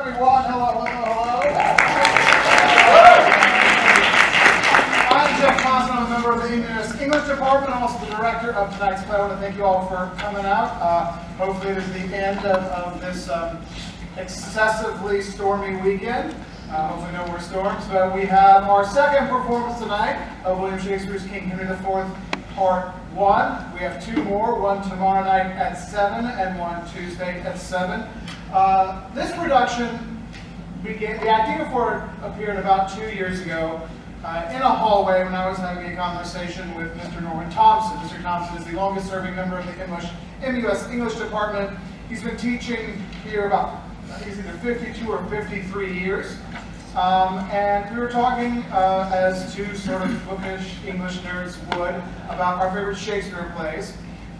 everyone. Hello. I'm Jeff Constant. I'm a member of the MUS English department. I'm also the director of tonight's play. I want to thank you all for coming out. Hopefully this is the end of this excessively stormy weekend. Hopefully no more storms. But we have our second performance tonight of William Shakespeare's King Henry IV, Part 1. We have two more, one tomorrow night at 7 and one Tuesday at 7. This production began, the idea for it appeared about 2 years ago in a hallway when I was having a conversation with Mr. Norman Thompson. Mr. Thompson is the longest serving member of the MUS English department. He's been teaching here about, I think it's either 52 or 53 years. And we were talking as two sort of bookish English nerds would about our favorite Shakespeare plays.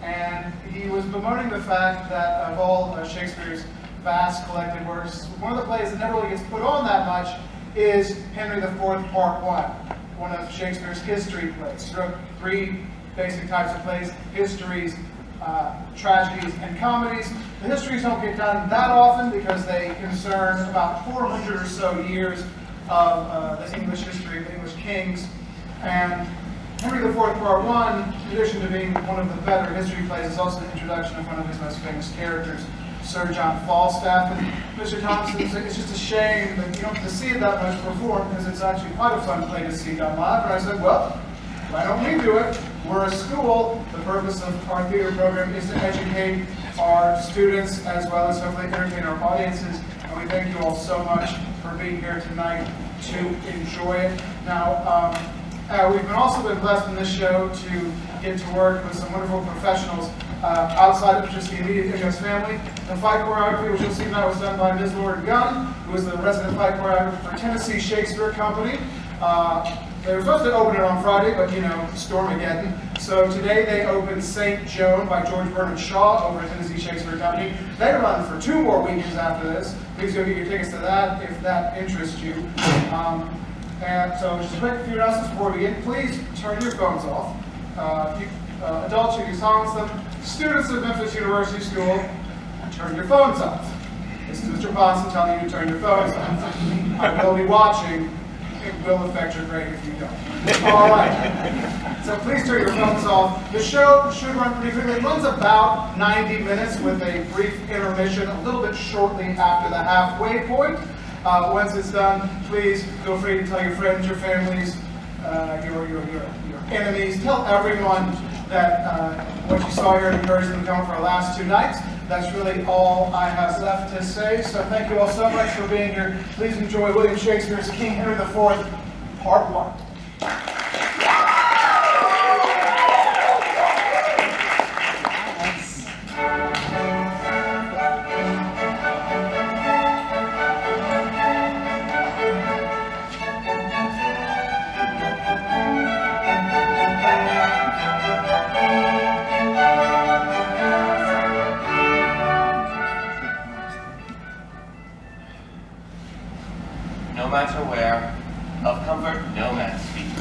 And he was bemoaning the fact that of all Shakespeare's vast collected works, one of the plays that never really gets put on that much is Henry IV, Part 1, one of Shakespeare's history plays. He wrote 3 basic types of plays: histories, tragedies, and comedies. The histories don't get done that often because they concern about 400 or so years of the English history of the English kings. And Henry IV, Part 1, in addition to being one of the better history plays, is also the introduction of one of his most famous characters, Sir John Falstaff. And Mr. Thompson said it's just a shame that you don't get to see it that much performed because it's actually quite a fun play to see done live. And I said, well, why don't we do it? We're a school. The purpose of our theater program is to educate our students as well as hopefully entertain our audiences. And we thank you all so much for being here tonight to enjoy it. Now, we've also been blessed in this show to get to work with some wonderful professionals outside of just the immediate MUS family. The fight choreography, which you'll see now, was done by Ms. Lauren Gunn, who is the resident fight choreographer for Tennessee Shakespeare Company. They were supposed to open it on Friday, but you know, Stormageddon. So today they opened St. Joan by George Bernard Shaw over at Tennessee Shakespeare Company. They run for 2 more weekends after this. Please go get your tickets to that if that interests you. And so just a quick few announcements before we begin. Please turn your phones off. Adults, you can silence them. Students of Memphis University School, turn your phones off. This is Mr. Ponson telling you to turn your phones off. I will be watching. It will affect your grade if you don't. All right. So please turn your phones off. The show should run pretty quickly. It runs about 90 minutes with a brief intermission a little bit shortly after the halfway point. Once it's done, please feel free to tell your friends, your families, your enemies. Tell everyone that what you saw here encouraged them to come for our last 2 nights. That's really all I have left to say. So thank you all so much for being here. Please enjoy William Shakespeare's King Henry IV, Part 1. No matter where, of comfort no man speak.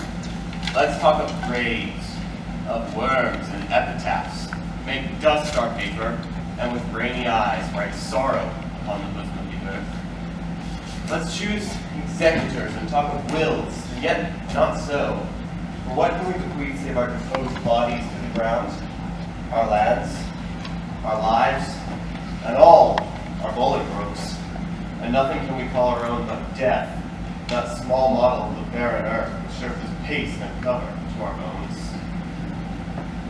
Let's talk of graves, of worms and epitaphs. Make dust our paper, and with rainy eyes write sorrow upon the bosom of the earth. Let's choose executors and talk of wills, and yet not so. For what can we bequeath save our deposed bodies to the ground? Our lands, our lives, and all our bullet ropes. And nothing can we call our own but death, that small model of the barren earth which serves as paste and cover to our bones.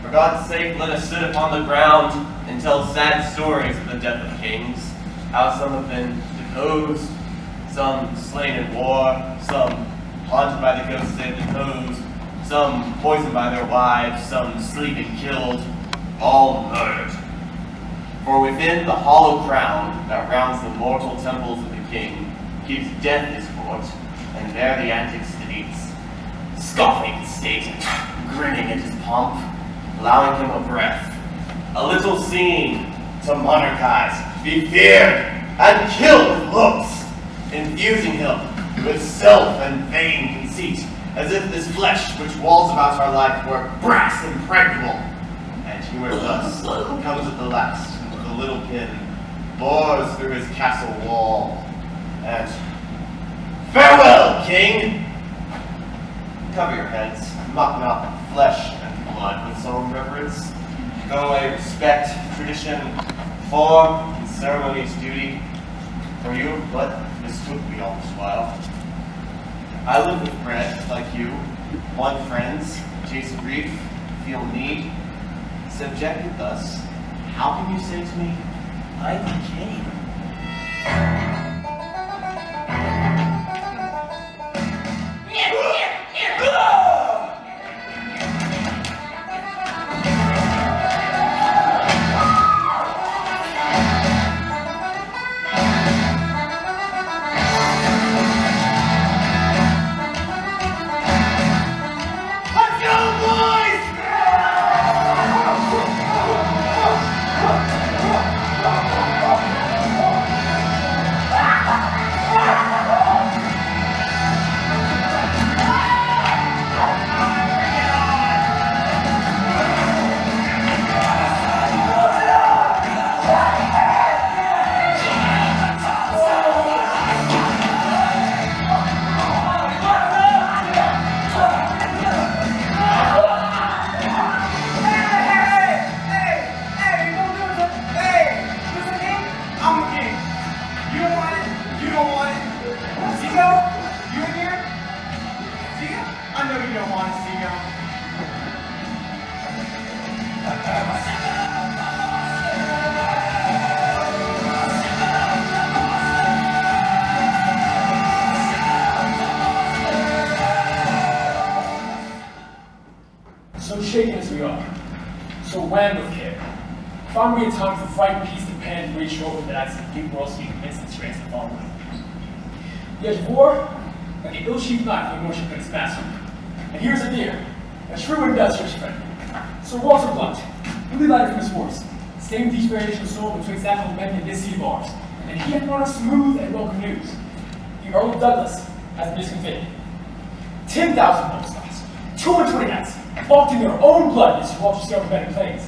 For God's sake, let us sit upon the ground and tell sad stories of the death of kings, how some have been deposed, some slain in war, some haunted by the ghosts they have deposed, some poisoned by their wives, some sleeping killed, all murdered. For within the hollow crown that rounds the mortal temples of the king keeps death his court, and there the antic states, scoffing at state and grinning at his pomp, allowing him a breath, a little singing to monarchize, be feared, and killed with looks, infusing him with self and vain conceit, as if this flesh which walls about our life were brass impregnable, and humor thus comes at the last. The little pin bores through his castle wall, And farewell, King! Cover your heads, mock not flesh and blood with solemn reverence. Go away, respect, tradition, form, and ceremony's duty. For you, what mistook me all this while? I live with bread, like you, want friends, chase grief, feel need. Subjected thus, how can you say to me, I became? So shaken as we are, so wham with care, found we in time to fight peace to pen and reach over that I big world speak against the strands of all. The edge of war, like an ill-sheathed knife when worship its master. And here's a deer, a true industrious friend. Sir Walter Blunt, newly lighted from his horse, stained each variation of soul betwixt that whole men and this seat of ours. And he hath brought us smooth and welcome news. The Earl of Douglas has been disconfitted. 10,000 Bolstocks, 220 knights, balked in their own blood as Walter Scout combated plains.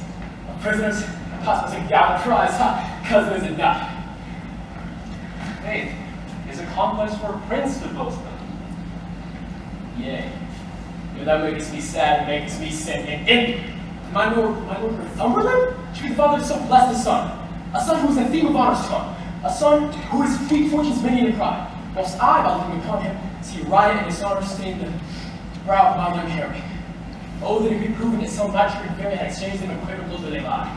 Of prisoners, hospitals and gallant prize, cousin is it not? Faith is a conquest for a prince to boast of. Yea. Yea, that makes me sad and makes me sin and envy. My lord Northumberland should be the father of so blessed a son who is the theme of honor's tongue, a son who is fleet fortune's many in pride, whilst I, by looking upon him, see riot and dishonor stain the brow of my young Harry. Oh, that it could be proven that some magistrate fairy had exchanged them equivocals where they lie,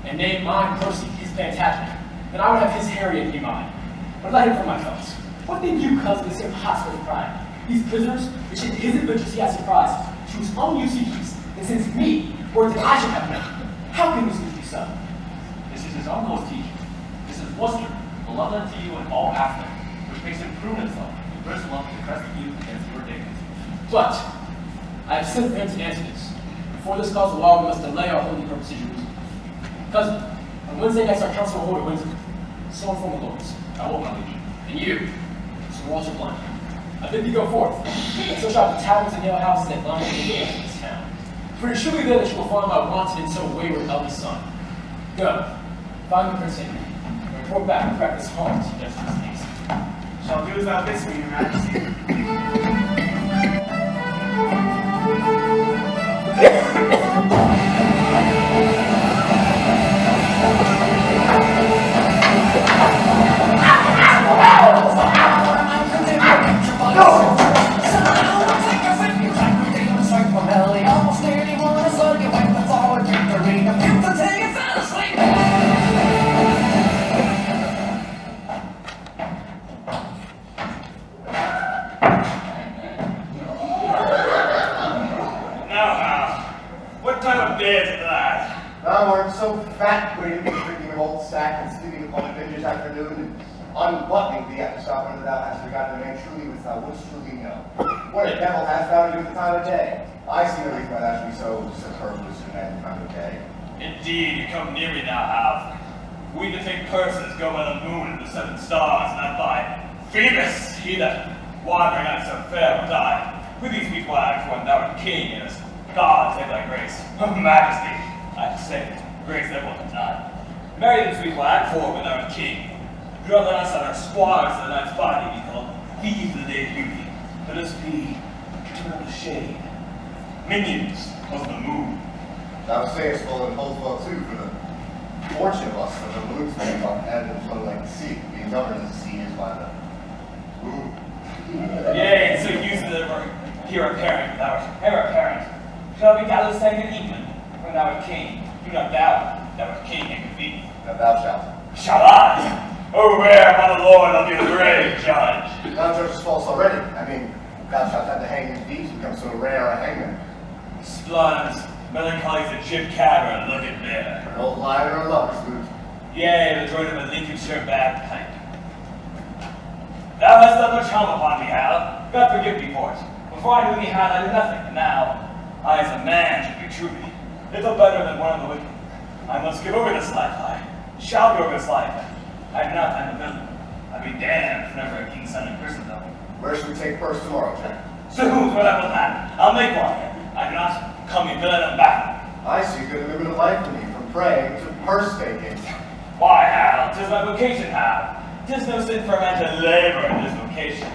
and named mine Percy, his Plantagenet, then I would have his Harry and be mine. But let him for my thoughts. What think you, cousin, the same hostile pride? These prisoners, which in his adventures he has surprised, to whose own use he keeps, and sends me, or that I should have known. How can this news be so? This is his uncle's teaching. This is Worcester, beloved unto you in all Africa, which makes him prove himself in personal love to the crest of you against your dignity. But I have sent for him to answer this. Before this cause a while, we must delay our holy purpose to Jerusalem. Cousin, on Wednesday next our council will hold at Windsor. So inform the lords. I will, my liege. And you, Sir Walter Blunt, I bid thee go forth, and search out the taverns and ale houses that line the gates of this town. For it is surely there that you will find my wanted and so wayward eldest son. Go, find the Prince Henry, and report back and practice harm to justice things. Shall do as thou bidst me, your majesty. Thou art so fat, waiting for drinking of old sack and sleeping upon a vintage afternoon, and unbuttoning thee at the shop whether thou hast forgotten the man truly which thou wouldst truly know. What a devil hast thou to do with the time of day? I see no reason why thou should be so superfluous in that time of day. Indeed, you come near me now, have. We that take purses go by the moon and the 7 stars, not by Phoebus, he that wandering on so fair will die. With these weak wags, when thou art king, and as God save thy grace, majesty, I say, grace that will not. Marry this weak wag, for when thou art king. Rather than us and our squads of the night's body be called thieves of the day's beauty. Let us be children of the shade, minions of the moon. Thou sayest well and holds well too, for the fortune of us of the moon's name on head and flow like the sea, being governed as the sea is by the moon. Yea, and so used to the heir apparent, thou art heir apparent, shall be doubtless sang in England, when thou art king. Do not doubt, thou art king and be. That thou shalt. Shall I? Oh, where by the Lord I'll be the grave judge. Thou judgest false already. I mean, thou shalt have the hanging thieves become so rare a hangman. Splun's melancholy as a jib cabber, look at there. An old lion or a lover's boot. Yea, the joint of a Lincolnshire bagpipe. Thou hast done much harm upon me, Hal. God forgive me for it. Before I knew any Hal, I knew nothing, and now, I as a man should be truly little better than one of the wicked. I must give over this life, I shall give over this life. I am not, I'm a villain. I'd be damned if never a king's son in Christendom. Where should we take first tomorrow, Jack? So who's what I will have? I'll make one. I do not come a villain in battle. I see good limited life for me, from praying to purse taking. Why, Hal? 'Tis my vocation, Hal. 'Tis no sin for a man to labor in this vocation.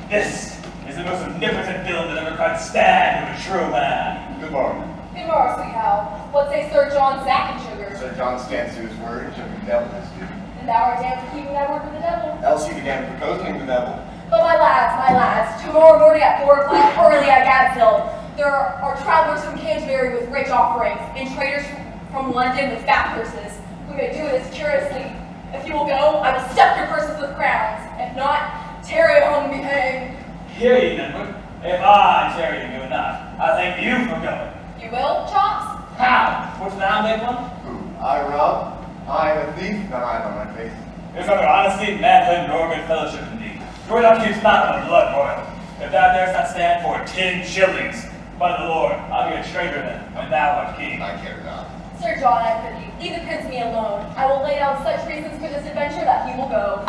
This is the most omnipotent villain that ever cried stand with a true man. Good morning. Good morning, sweet Hal. What say Sir John Sack and Sugar? Sir John stands to his word, and shall be the devil his due. And thou art damned for keeping thy word with the devil. Else you be damned for cozening the devil. But my lads, tomorrow morning at 4 o'clock early at Gadshill, there are travelers from Canterbury with rich offerings, and traders from London with fat purses. We may do this curiously. If you will go, I will stuff your purses with crowns. If not, tarry at home and be hanged. Hear ye, Edward. If I tarry and go not, I thank you for going. You will, Chops? How? Wouldst thou make one? Who? I rob? I am a thief? Not I on my face. There's neither honesty, manhood, nor good fellowship indeed. Your thou keeps not the blood royal. If thou darest not stand for 10 shillings, by the Lord, I'll be a traitor then, when thou art king. I care not. Sir John, I prithee, leave the prince to me alone. I will lay down such reasons for this adventure that he will go.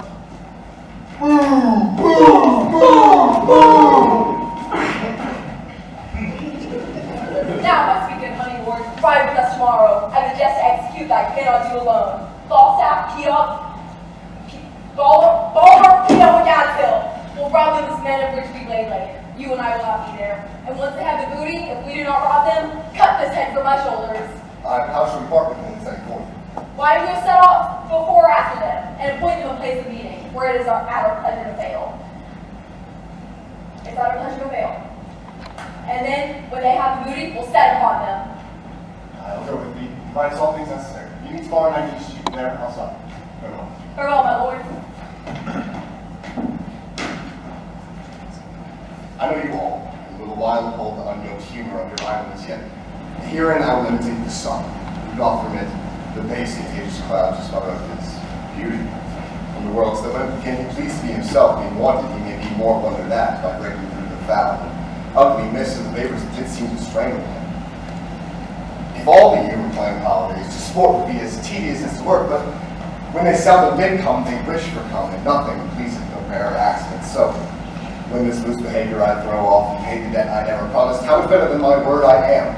Now, my sweet good honey lord, ride with us tomorrow, and the jest to execute thy cannot do alone. Falstaff, Balmer, Pito, and Gadshill will rob them this men of which we lay late. You and I will not be there. And once they have the booty, if we do not rob them, cut this head from my shoulders. How should we part with him and send forth? Why do we set off before or after them, and appoint them a place of meeting, where it is at our pleasure to fail. It's at our pleasure to fail. And then, when they have the booty, we'll set upon them. I'll go with thee. Find us all things necessary. You meet tomorrow night, you shoot there, I'll stop. Farewell. Farewell, my lord. I know you all. In a little while will hold the unyoked humor of your idleness yet. Herein I will imitate the sun, who doth permit the base contagious clouds to smother up its beauty. From the worlds that when can he please to be himself, being wanted, he may be more wonder that by breaking through the foul and ugly mist of the vapors that did seem to strangle him. If all the year were planned holidays, to sport would be as tedious as to work, but when they seldom did come, they wished for come, and nothing pleaseth no rare accidents. So, when this loose behavior I throw off and pay the debt I never promised, how much better than my word I am?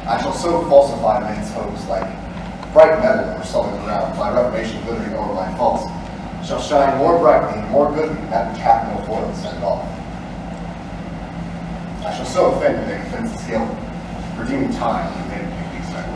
I shall so falsify men's hopes like bright metal or solid ground, my reprobation glittering over my faults shall shine more brightly and more goodly than that which hath no foil to set it off. I shall so offend you that offends the skill, redeeming time and made a peace I will.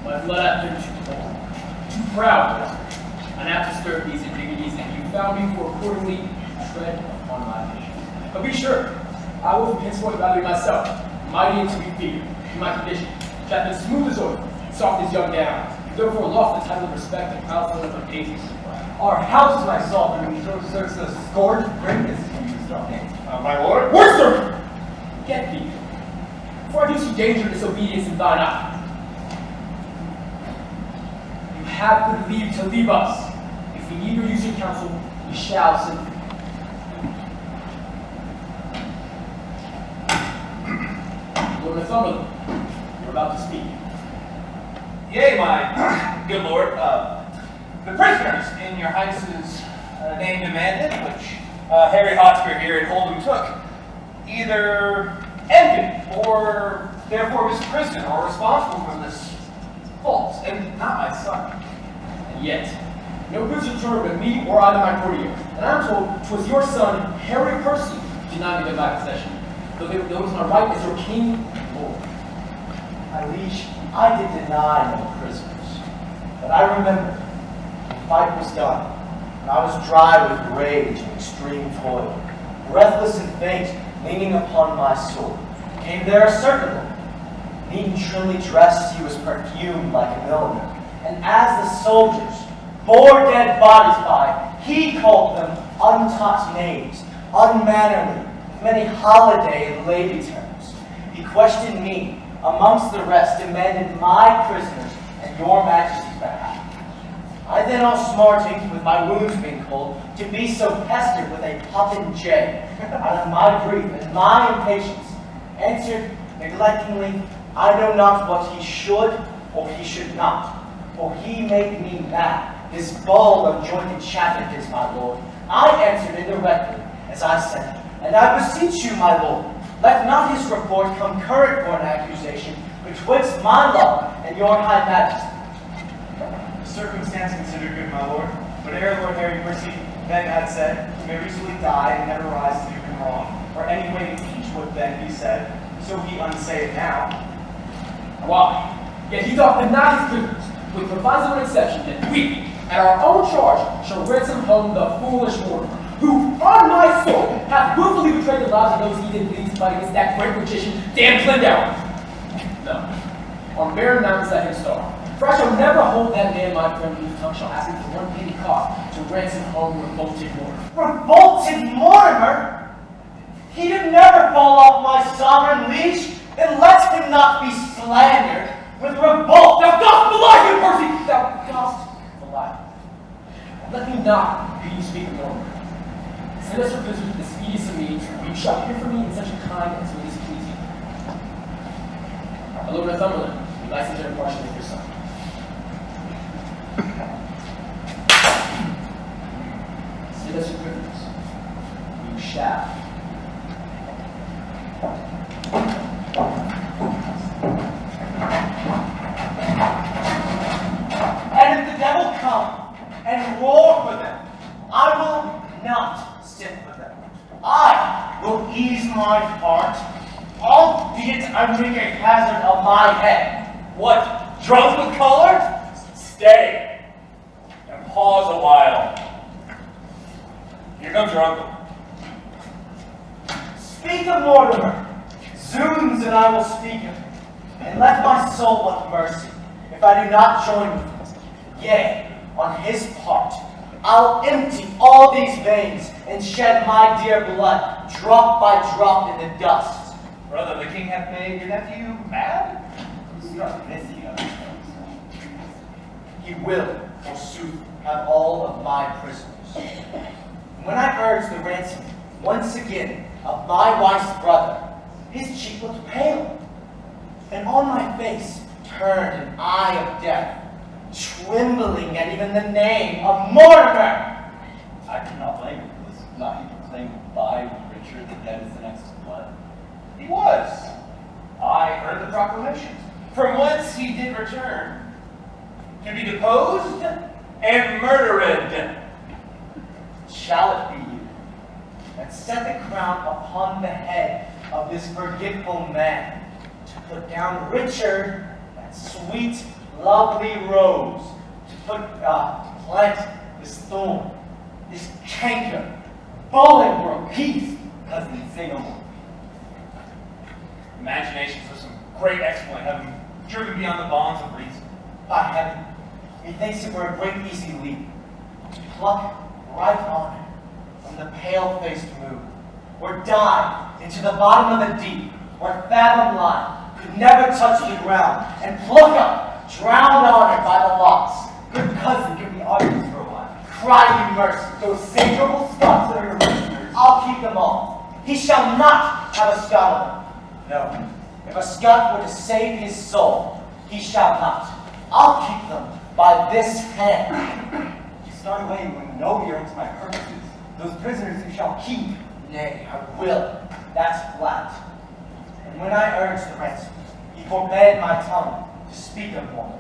My blood after too proud, and after stir these indignities, and you found me for accordingly to tread upon my vision. But be sure, I will from henceforth value myself, mighty and to be feared, in my condition, which hath been smooth as oil, soft as young down, therefore lost the title of respect and proud of my ages. Our house, my sovereign, serves the scourge of greatness you used our name. My lord? Word, sir! Get thee, before I do see danger and disobedience in thine eye. You have good leave to leave us. If we need your use of counsel, we shall send for you. Lord Northumberland, were about to speak. Yea, my good lord. The prisoners in your Highnesses' name demanded, which Harry Hotspur here and Oldham took, either ended or therefore misprisoned or responsible for this fault, and not my son. And yet, no prisoner returned but me or either my courtier. And I'm told 'twas your son, Harry Percy, who denied me my possession, though it was my right as your king and lord. My liege, I did deny no prisoners, but I remember the fight was done, and I was dry with rage and extreme toil, breathless and faint, leaning upon my sword. Came there a certain one, neat and trimly dressed, he was perfumed like a milliner, and as the soldiers bore dead bodies by, he called them untaught names, unmannerly, with many holiday and lady terms. He questioned me, amongst the rest, demanded my prisoners and your majesty's behalf. I then, all smarting, with my wounds being cold, to be so pestered with a puffin jay, out of my grief and my impatience, answered neglectingly, I know not what he should or he should not, for he made me mad. This ball of jointed chatter is my lord. I answered indirectly, as I said, and I beseech you, my lord, let not his report come current for an accusation betwixt my love and your high majesty. Circumstance considered good, my lord, but ere Lord Harry Percy then had said, who may recently die and never rise to do him wrong, or any way impeach what then he said, so he unsay it now. Why? Yet he doth deny his prisoners, with proviso and exception that we, at our own charge, shall ransom home the foolish Mortimer, who, on my soul, hath willfully betrayed the lives of those he did lead to fight against that great magician, damn Glendower. No, on barren mountains let him starve. For I shall never hold that man, my friend, whose tongue shall ask him for one penny cost to ransom home revolted Mortimer. Revolted Mortimer? He did never fall off my sovereign liege, and let him not be slandered with revolt. Thou dost belie him, Percy! Thou dost belie him. Let me not hear you speak of Mortimer. Send us your prisoners to the speediest of means, for you shall hear from me in such a kind as will displease you. My lord of Northumberland, be licensed and impartial with your son. Send us your prisoners. You shall. And if the devil come and roar for them, I will not sit for them. I will ease my heart, albeit I make a hazard of my head. What? Drunk with color? Stay. And pause a while. Here comes your uncle. Speak of Mortimer. Zoons, and I will speak of him. And let my soul want mercy, if I do not join with him. Yea, on his part, I'll empty all these veins and shed my dear blood, drop by drop in the dust. Brother, the king hath made your nephew mad? He will, forsooth, have all of my prisoners. And when I urged the ransom once again of my wife's brother, his cheek looked pale, and on my face turned an eye of death, trembling at even the name of Mortimer. I cannot blame him. Was not he proclaimed by Richard that that is the next of blood? He was. I heard the proclamation. From whence he did return, to be deposed and murdered. Shall it be you that set the crown upon the head of this forgetful man, to put down Richard, that sweet, lovely rose, to plant this thorn, this canker, Bolingbroke, peace, cousin Singapore. Imaginations of some great exploit have him driven beyond the bonds of reason. By heaven, methinks it were a great easy leap, to pluck right honor from the pale-faced moon, or dive into the bottom of the deep, where fathom line could never touch the ground, and pluck up drowned honor by the locks. Good cousin, give me audience for a while. Cry you mercy, those sacrable Scots that are your prisoners. I'll keep them all. He shall not have a Scotland. No, If a Scot were to save his soul, he shall not. I'll keep them by this hand. You start away when no ear to my purposes. Those prisoners you shall keep. Nay, I will. That's flat. And when I urged the ransom, he forbade my tongue to speak of woman.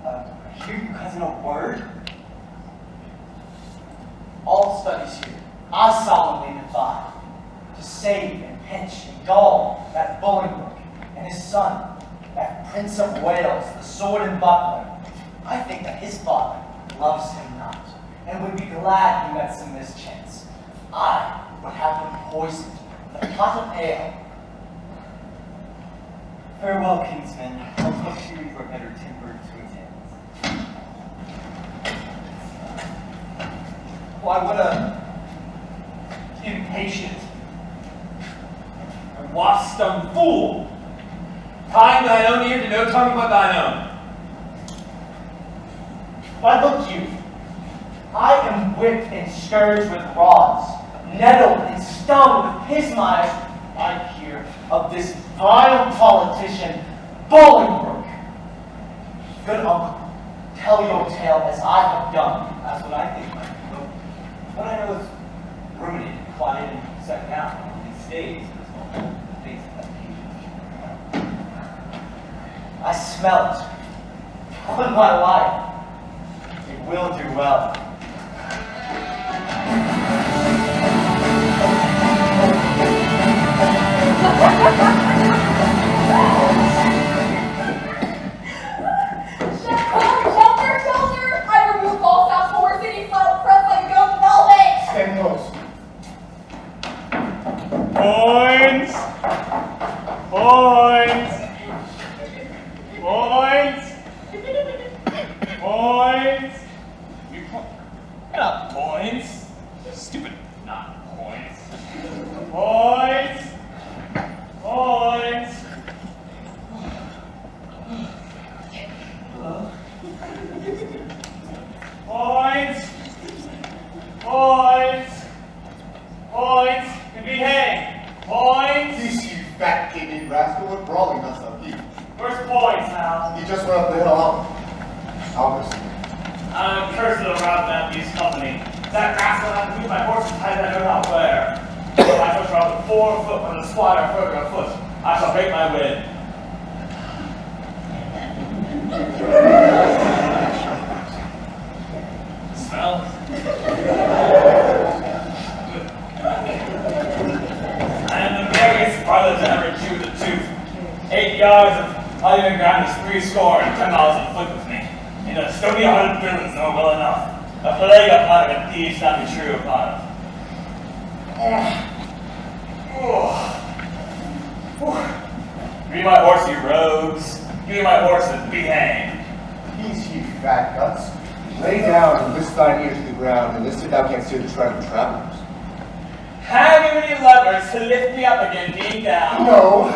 I hear you cousin a word. All studies here, I solemnly defy to save and pinch and gall that Bolingbroke and his son, that Prince of Wales, the sword and buckler. I think that his father loves him not, and would be glad he met some mischance. I would have him poisoned with a pot of ale. Farewell, kinsman. I'll talk to you for better tempered to attend. Why, what a impatient and wasp-stung fool! Tying thine own ear to no tongue but thine own. Why, look you, I am whipped and scourged with rods, nettled and stung with pismires. I hear of this vile politician, Bolingbroke. Good uncle, tell your tale as I have done. That's what I think, my people. What I know is ruminated, quiet, and set down. He stays in this moment, the face of that patient. I smell it. On my life. It will do well. Shelter, shelter! I removed all South Forward City pressed like a goat velvet! Stand close. Points! Points! Points! Points! Not points. Stupid, not points. Points! Points! Points! Points! Points! And be hanged! Points! Cease, you fat-gaping rascal. What brawling dost thou keep? Where's points now? He just went up the hill. Albert. I'm cursed around that beast company. That rascal had to move my horse and tie that note out there. If I push around with 4 foot when the squire further afoot, I shall break my win. Smell? I am the merriest brother to ever chew the tooth. 8 yards of uneven ground is 3 score and 10 miles of foot with me. In a stony-hearted villains know well enough. A plague upon it, and thieves not be true upon it. Give me my horse, you rogues. Give me my horse and be hanged. Peace, you fat guts. Lay down and lift thine ear to the ground, and list if thou canst hear the tread of travelers. Have you any levers to lift me up again, being down? No.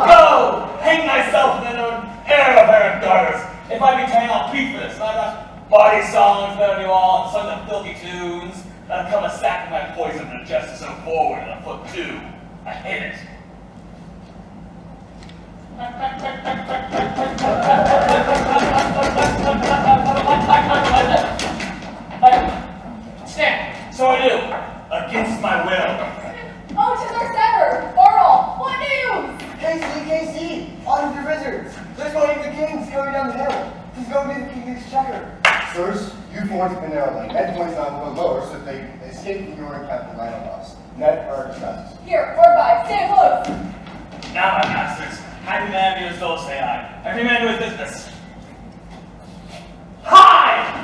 Go! Hang myself in an air of errant darters. If I be ta'en, I'll peep this. I've got body songs better than you all, and sung them filthy tunes. That'll come a sack of my poison to justice so forward and a foot too. I hate it. Stand. So I do. Against my will. Oh, 'tis our setter! Oral, what news? Casey! All of your visitors! There's one of the kings going down the hill. He's going to the king's exchequer. Sirs, you four have been narrowly. Ned points down the lower so that they escape from your encampment line on us. Ned, our distresses. Here, word by, stand close! Now, my masters, happy man to his soul, say I. Every man to his business. Hi!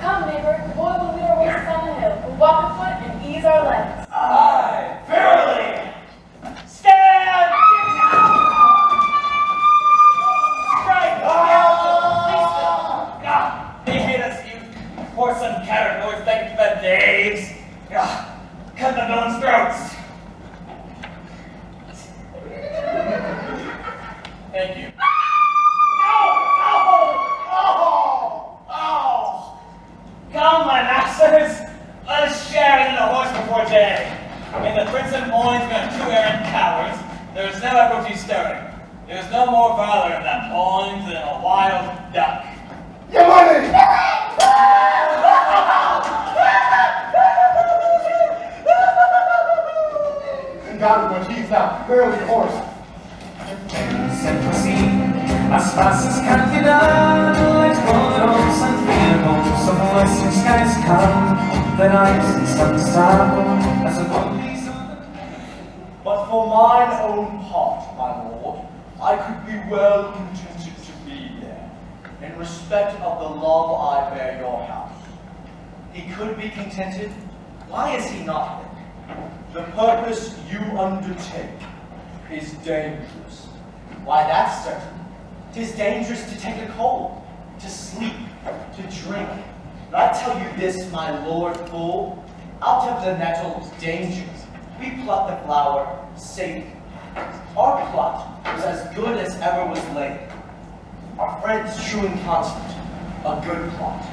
Come, neighbor, the boy will lead our horses on the hill. We'll walk afoot and ease our legs. Aye, verily! Stand! Strike! They hate us, you horse and carrot noise thank fed days. Cut the villains' throats. Thank you. No! wild duck. Your money! And God, when she's out, where was your horse? Sempre assim, as faces cantinando, like photos and films of western skies come, the nights in some star, as a police on the... But for mine own part, my lord, I could be well contented to be there, in respect of the love I bear your house. He could be contented. Why is he not there? The purpose you undertake is dangerous. Why, that's certain. 'Tis dangerous to take a cold, to sleep, to drink. But I tell you this, my lord fool, out of the nettle's dangers, we pluck the flower safely. Our plot was as good as ever was laid. Our friends true and constant, a good plot,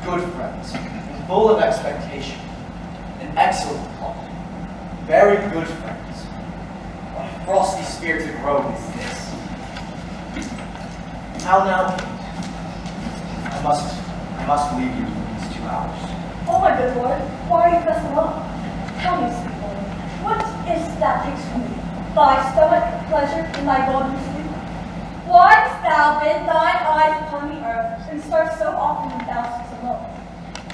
good friends, and full of expectation, an excellent plot, very good friends. What a frosty spirited rogue is this? How now, Kate? I must leave you for these 2 hours. Oh, my good lord, why are you pressing on? Tell me, sweet lord, what is that takes from me? Thy stomach, pleasure, and thy golden sleep? Why dost thou bid thine eyes upon the earth, and start so often when thou sits alone?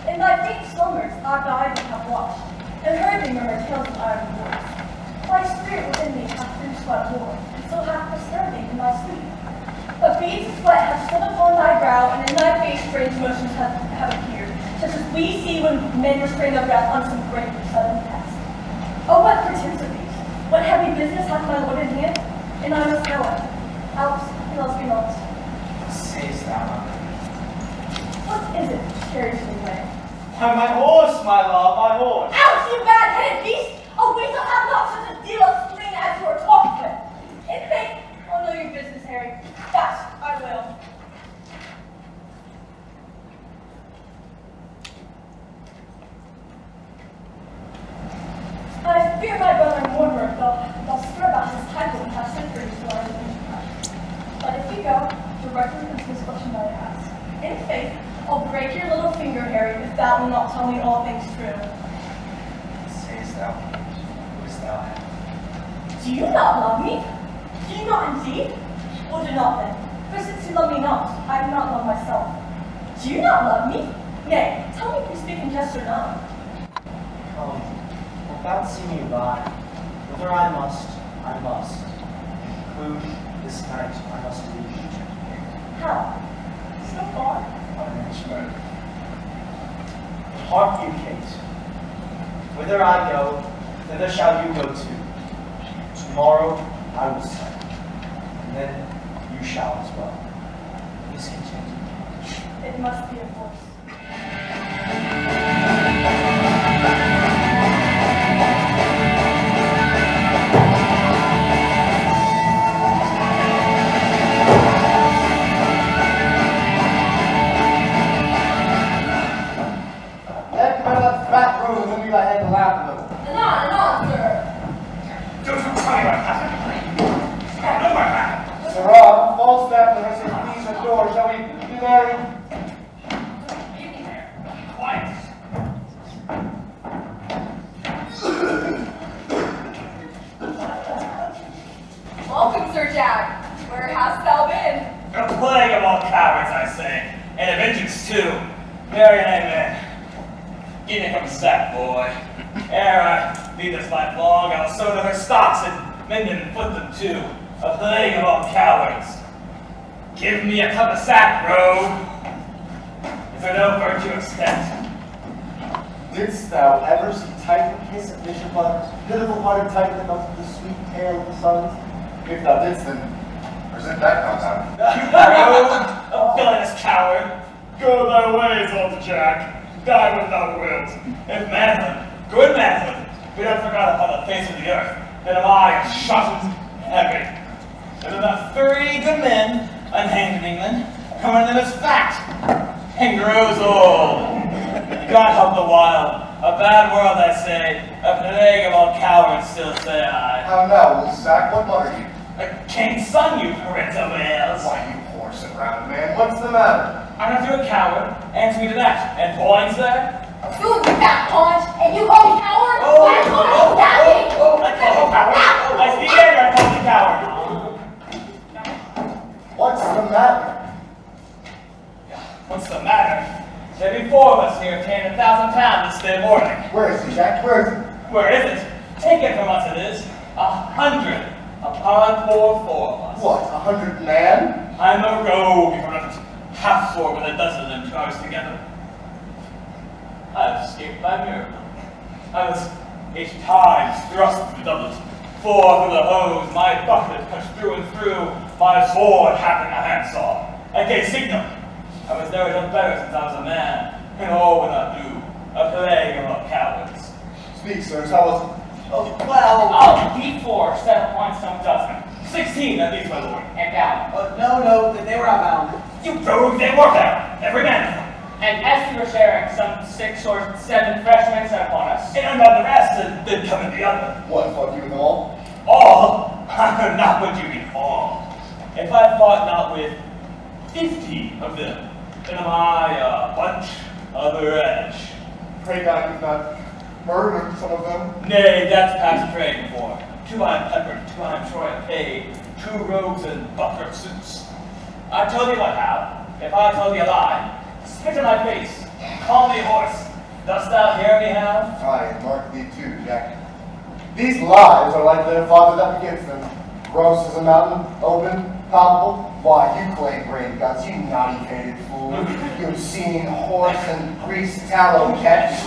In thy faint slumbers our guide have watched, and heard thee murmur tales of iron wars. Thy spirit within thee hath been sweat war, and so hath disturbed thee in thy sleep. But beads of sweat have stood upon thy brow, and in thy face strange motions have appeared, such as we see when men restrain their breath on some great sudden test. Oh, what pretense of these! What heavy business hath my lord in hand? And I must go on. Else, and else be lost. Sayest thou, my lord? What is it which carries me away? Why, my horse, my love, my horse. Out, you bad-headed beast! A weasel hath not such a deal of spleen as you are talking with. In faith, I'll know your business, Harry. That I will. I fear my brother Mortimer, they'll stir about his title and have sent for you to our division. But if you go, directly to this question that I ask. In faith, I'll break your little finger, Harry, if thou will not tell me all things true. Sayest thou, wouldst thou have? Do you not love me? Do you not indeed? Well, do not then. For since you love me not, I do not love myself. Do you not love me? Nay, tell me if you speak in jest or not. Without seeing you by, whether I must, I must. Conclude this night, I must leave you. How? So far? Hark you, Kate. Whither I go, thither shall you go too. Tomorrow I will sail, and then you shall as well. Please continue. It must be a force. Head come out of that back room and let me go ahead and laugh a little. Anon, sir. Don't tell me what happened. I know what happened. Sirrah, Falstaff and her says, please adore, shall we be married? In there. Quiet. Welcome, Sir Jack. Where hast thou been? A plague of all cowards, I say, and a vengeance too. Marry and amen. Give me from sack, boy. Ere I lead this life long, I'll sow to her stocks and mend them and put them too. A plague of all cowards. Give me a cup of sack, rogue. Is there no virtue extent? Didst thou ever see Titan kiss a bishop on pitiful-hearted Titan about the sweet tale of the sons? If thou didst, then present that compound. You rogue, a villainous coward. Go thy ways, old Jack. Die when thou wilt. If manhood, good manhood, be not forgot upon the face of the earth, then am I shot and heavy. There are about 3 good men unhanged in England, coming them as fat, and grows old. God help the while. A bad world, I say, a plague of all cowards, still say I. How now, old sack, what mutter you? A king's son, you parental males. Why, you poor never sit around, man. What's the matter? I'm not a coward. Answer me to that. And points there? You fat paunch, and you call me coward? Fat paunch, stop me! I call him coward. I see there, I call him coward. What's the matter? What's the matter? There be 4 of us here carrying 1,000 pounds this day morning. Where is he, Jack? Where is he? Where is it? Take it from us it is. 100 upon poor 4 of us. What, 100 man? I'm a rogue if I'm not half 4 with a dozen of them charged together. I've escaped by miracle. I was 8 times thrust through the doublet, 4 through the hose, my bucklet cut through and through, my sword happened a handsaw. I gave signal. I was never done better since I was a man, and all without do, a plague among cowards. Speak, sirs, how was it? Oh, D4 7 points some dozen. 16 at least, my lord, and down. No, they were outbound. You rogue, they were there, every man of them. And as we were sharing, some 6 or 7 freshmen set upon us. And about the rest, did come in the other. What, fought you with them all? All? Not what you mean all. If I fought not with 50 of them, then am I a bunch of the edge. Pray God you've not murdered some of them. Nay, that's past praying for. 2 I'm peppered, 2 I'm sure I paid, 2 rogues in buckler suits. I told you what, Hal. If I told you a lie, spit in my face, call me horse. Dost thou hear me, Hal? Aye, and mark thee too, Jack. These lies are like their father that begets them. Gross as a mountain, open, palpable. Why, you claim brain guts, you naughty faded fool. You obscene horse and greased tallow catch.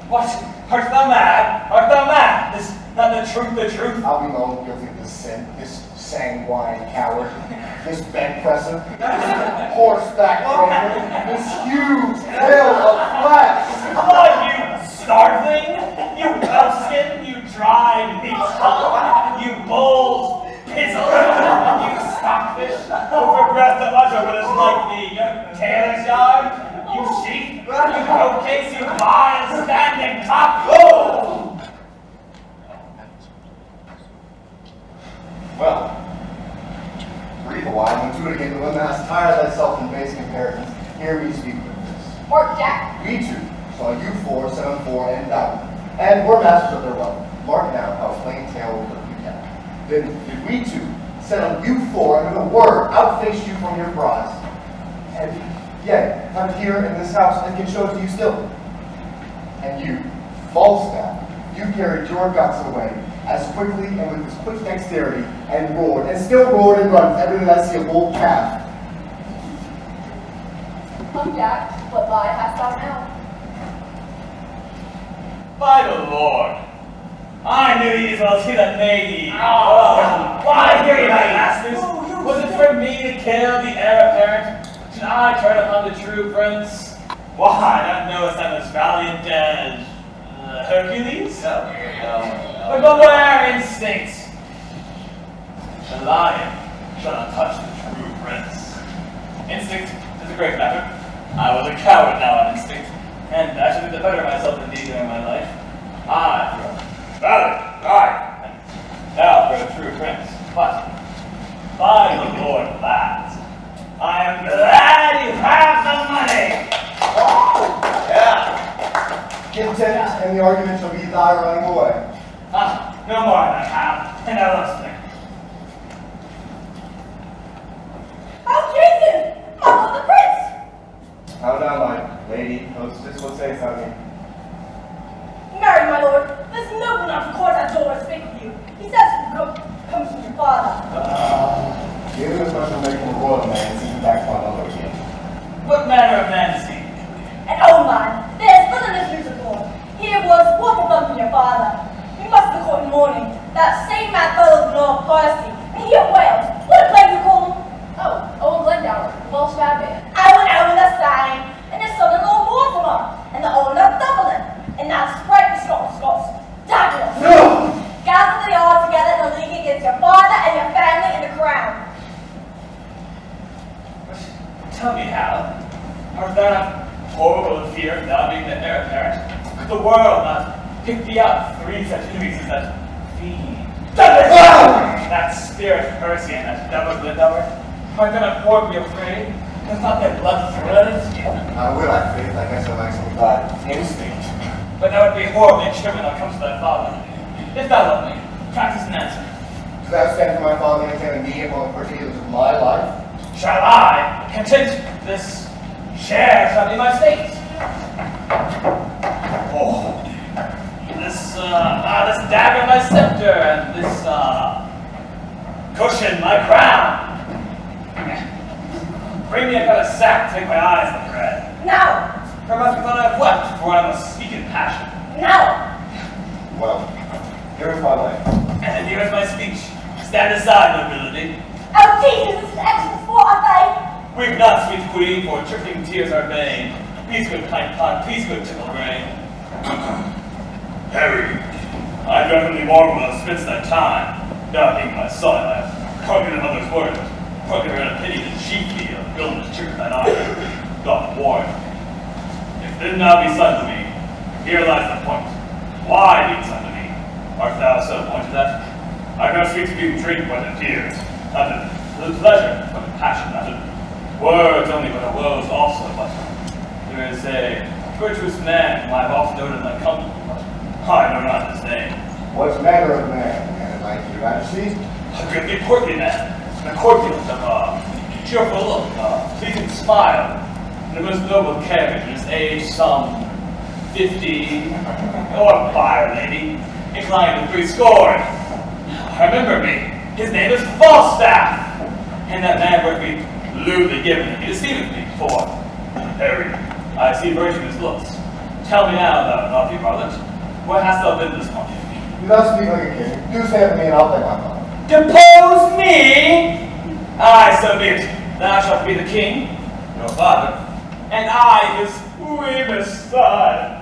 What? Art thou mad? Art thou mad? Is not the truth? I'll be known guilty of this sin, this sanguine coward, this bed presser, this horseback trainer, this huge tail of flesh. Oh, you starveling! You elfskin! You dry meat hog! You bull's pizzle! You stockfish! Over breath of utter what is like the tailor's yard! You sheep! You coat-case! You vile standing top! Oh! Well, breathe a while and do it again, when thou hast tired thyself in base comparisons. Hear me speak with this. Mark, Jack. We 2 saw you 4 set on 4 and down, and were masters of their wealth. Mark now how plain tale will look you can. Then did we 2 set on you 4 and with a word outfaced you from your prize. And yet, I'm here in this house and can show it to you still. And you, Falstaff, you carried your guts away as quickly and with as quick dexterity and roared, and still roared and runs every time I see a bull calf. Come, Jack, what lie hast thou now? By the Lord, I knew ye as well as he that made ye. Why hear ye my masters? Was it for me to kill the heir apparent? Should I turn upon the true prince? Why, not knowest I'm as valiant as Hercules? No. But beware instinct. The lion shall not touch the true prince. Instinct is a great matter. I was a coward now on instinct, and I should be the better of myself indeed during my life. I for valor, aye, and thou for a true prince. But, by the Lord, lads, I am glad you have the money. Oh, yeah. Content, and the argument shall be thy running away. No more than I have, and now let's think. Oh, Jason! Uncle the prince! How now, my lady, hostess, what sayest thou to me? Marry, my lord, this nobleman from court at door to speak with you. He says you comes from your father. Give him a special make from a royal man and send him back to my mother again. What manner of man is he? An old man, there's little news of born. Here was what a bump from your father. We must be caught in mourning. That same man fell of North Percy, and he of Wales. What a plague you call him? Oh, Owen Glendower, Welsh madman. Owen the same, and his son-in-law Mortimer, and the owner of Dublin, and now sprite the Scots. Douglas! No! Gather they all together in a league against your father and your family and the crown. Tell me, Hal, art thou not horrible in fear of thou being the heir apparent? Could the world not pick thee out 3 such enemies as that fiend? Douglas! That spirit Percy and that double Glendower? Are they not poor be afraid? Does not their blood thrill in skin? How will I, Faith? I guess I like some bad instinct. But that would be horribly trivial when it comes to thy father. If thou love me, practice an answer. Do thou stand for my father and examine me upon the particulars of my life? Shall I, content this share shall be my state? Oh, this dagger my scepter, and this cushion my crown. Bring me a kind of sack to make my eyes look red. No! Perhaps you thought I have wept, for I must speak in passion. No! Well, here is my way. And here is my speech. Stand aside, nobility. Oh, Jesus, this is excellent sport, I think. Weep not, sweet queen, for trickling tears are vain. Peace, good kind pot, peace, good tickle brain. Harry, I definitely marvel thou spendst thy time. Thou being my son, I have hearkened to mother's words. Hearkened her pity and chiefly of villainous trick thine eye. Doth warn. If then thou be son to me, here lies the point. Why be son to me? Art thou so appointed that? I cannot speak to you drink but in tears. Not in pleasure, but in passion, not in words only, but in woes also. But there is a virtuous man whom I have often noted in thy company, but I know not his name. What manner of man, like your majesty? A greatly portly man, and a corpulent of a cheerful look, a pleasing smile, and a most noble carriage, and his age some 50, or fire lady, inclined to 80. Remember me, his name is Falstaff, and that man would be lewdly given, and he deceiveth me, for Harry, I see virtue in his looks. Tell me now, thou naughty varlet, where hast thou been this morning? You thou speak like a king. Do say to me and I'll play my part. Depose me? Aye, so be it. Thou shalt be the king, your father, and I his weebest son.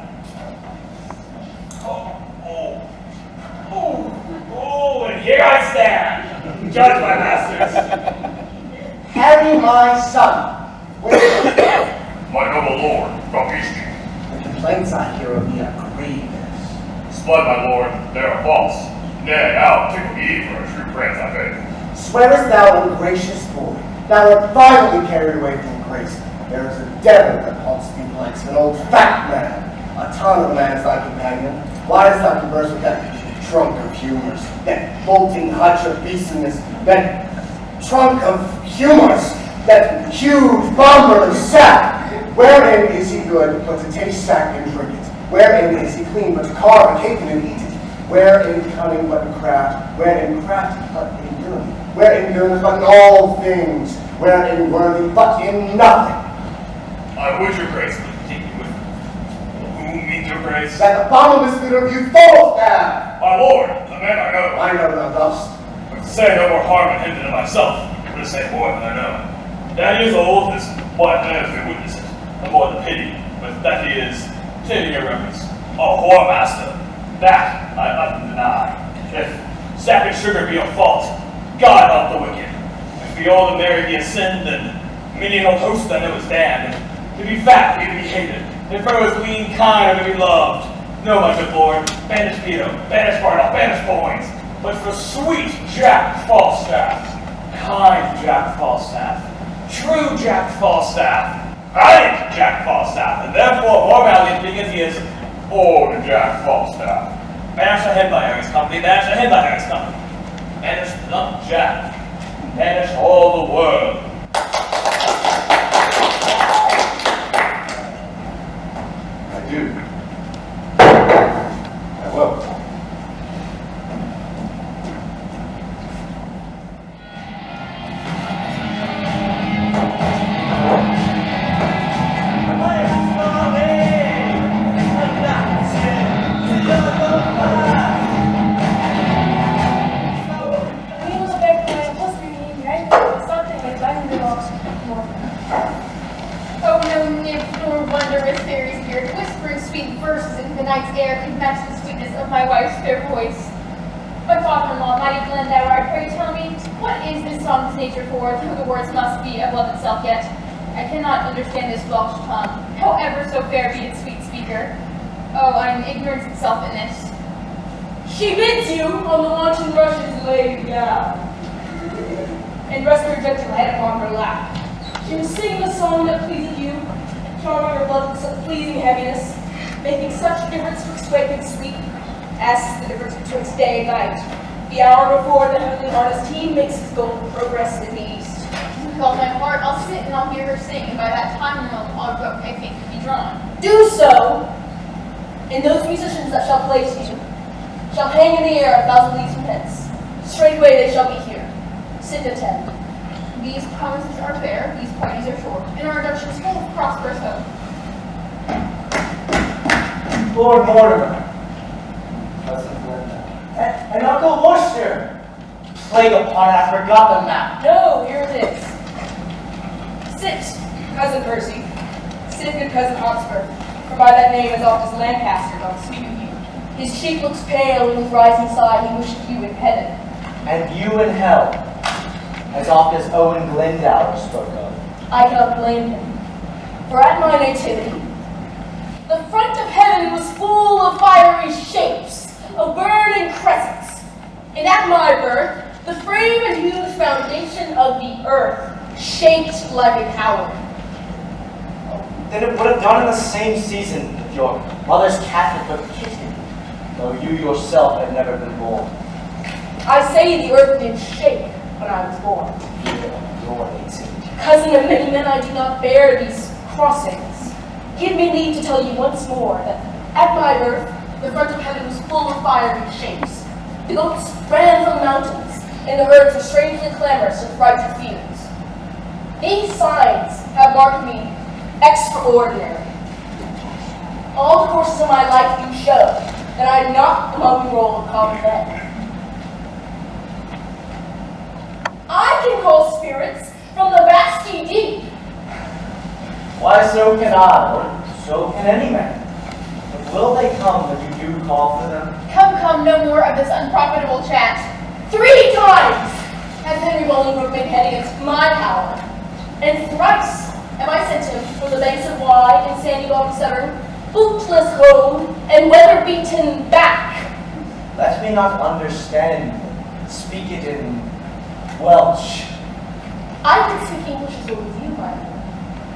Oh, and here I stand. Judge my masters. Harry, my son, where My noble lord, from East. the complaints I hear of thee are grievous. Spud, my lord, they are false. Nay, I'll tickle ye for a true praise, I beg. Swearest thou, ungracious boy, thou art violently carried away from grace. There is a devil that haunts thee likes an old fat man. A ton of a man is thy companion. Why dost thou converse with that trunk of humors, that bolting hutch of beastliness, that trunk of humors, that huge bomber of sap? Wherein is he good but to taste sack and drink it? Wherein is he clean but to carve a cake and eat it? Wherein cunning but in craft? Wherein craft but in doing? Wherein doing but in all things? Wherein worthy but in nothing? I would your grace would continue with whom means your grace? That abominable spirit of you Falstaff! My lord, the man I know. I know thou dost. But to say no more harm in him than in myself, for to say more than I know. That he is old, this blind man has been witnessing. The more the pity, but that he is, taking your reference, a whore master. That I must deny. If sap and sugar be a fault, God help the wicked. If the old and merry be a sin, then many an old host I know is damned. To be fat, be to be hated. If I was lean, kind, or to be loved. No, my good lord, banish Peter, banish Bartle, banish Boynes. But for sweet Jack Falstaff, kind Jack Falstaff, true Jack Falstaff, valiant Jack Falstaff, and therefore more valiant being as he is, old Jack Falstaff. Banish ahead by Harry's company, banish ahead by Harry's company. Banish not Jack, banish all the world. I do. I will. Oh, no nymph nor wondrous fairy spirit, whispering sweet verses into the night's air could match the sweetness of my wife's fair voice. My father-in-law, mighty Glendower, I pray tell me, what is this song's nature for, though the words must be of love itself yet? I cannot understand this Welsh tongue, however so fair be its sweet speaker. Oh, I'm ignorance itself in this. She bids you on the wanton rushes laid down. and rest her gentle head upon her lap. She was singing a song that pleased you, charming her blood with such pleasing heaviness, making such difference twixt wake and sleep, as is the difference betwixt day and night. The hour before the heavenly artist he makes his golden progress in the east. With all my heart, I'll sit and I'll hear her sing, and by that time I'll grow, I think, be drawn. Do so, and those musicians that shall play to you shall hang in the air 1,000 leagues from hence. Straightway they shall be here. Sit and attend. These promises are fair, these parties are short, and our Dutch is full of prosperous hope. Lord Mortimer, Cousin Glinda, and Uncle Worcester. Plague upon it, I forgot the map. No, here it is. Sit, Cousin Percy. Sit, good Cousin Hotspur, for by that name as oft as Lancaster doth speak of you. His cheek looks pale, and with rising sigh he wished you in heaven. And you in hell, as oft as Owen Glendower spoke of. I cannot blame him, for at my nativity, the front of heaven was full of fiery shapes, of burning crescents, and at my birth, the frame and huge foundation of the earth shaped like a tower. Then it would have done in the same season if your mother's Catholic but kissed you, though you yourself had never been born. I say the earth did shake when I was born. Your 18. Cousin of many men, I do not bear these crossings. Give me leave to tell you once more that at my birth, the front of heaven was full of fiery shapes. The goats ran from the mountains, and the herds were strangely clamorous in frightened fields. These signs have marked me extraordinary. All the courses of my life do show that I am not among the roll of common men. I can call spirits from the vasty deep. Why, so can I, or so can any man. But will they come when you do call for them? Come, no more of this unprofitable chat. 3 times has Henry Bolingbroke made head against my power, and thrice am I sent him from the banks of Wye and sandy bottom Severn, bootless home and weather-beaten back. Let me not understand you. Speak it in Welsh. I can speak English as well as you, my lord,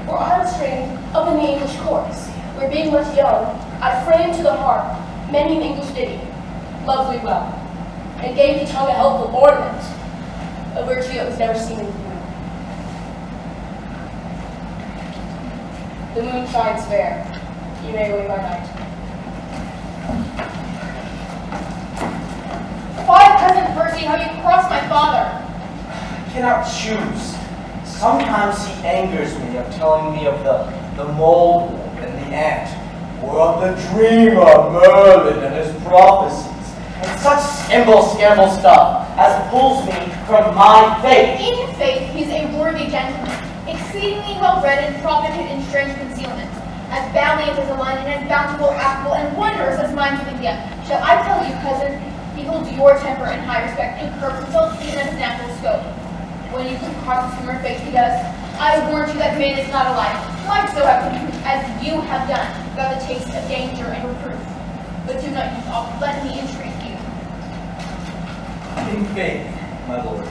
for I was trained up in the English courts, where being much young, I framed to the harp many an English ditty, lovely well, and gave the tongue a helpful ornament, a virtue that was never seen in you. The moon shines fair. You may away by night. Why, Cousin Percy, have you crossed my father? I cannot choose. Sometimes he angers me of telling me of the molewood and the ant, or of the dreamer Merlin and his prophecies, and such scamble stuff as pulls me from my faith. In faith, he's a worthy gentleman, exceedingly well-bred and proficient in strange concealment, as valiant as a lion, and bountiful, affable, and wondrous as minds of India. Shall I tell you, cousin, he holds your temper in high respect, and curbs himself even at his natural scope. When you put crosses from your face, he does. I warn you that man is not alike. Might so have confused as you have done, about the taste of danger and reproof. But do not use all. Let me entreat you. In faith, my lord,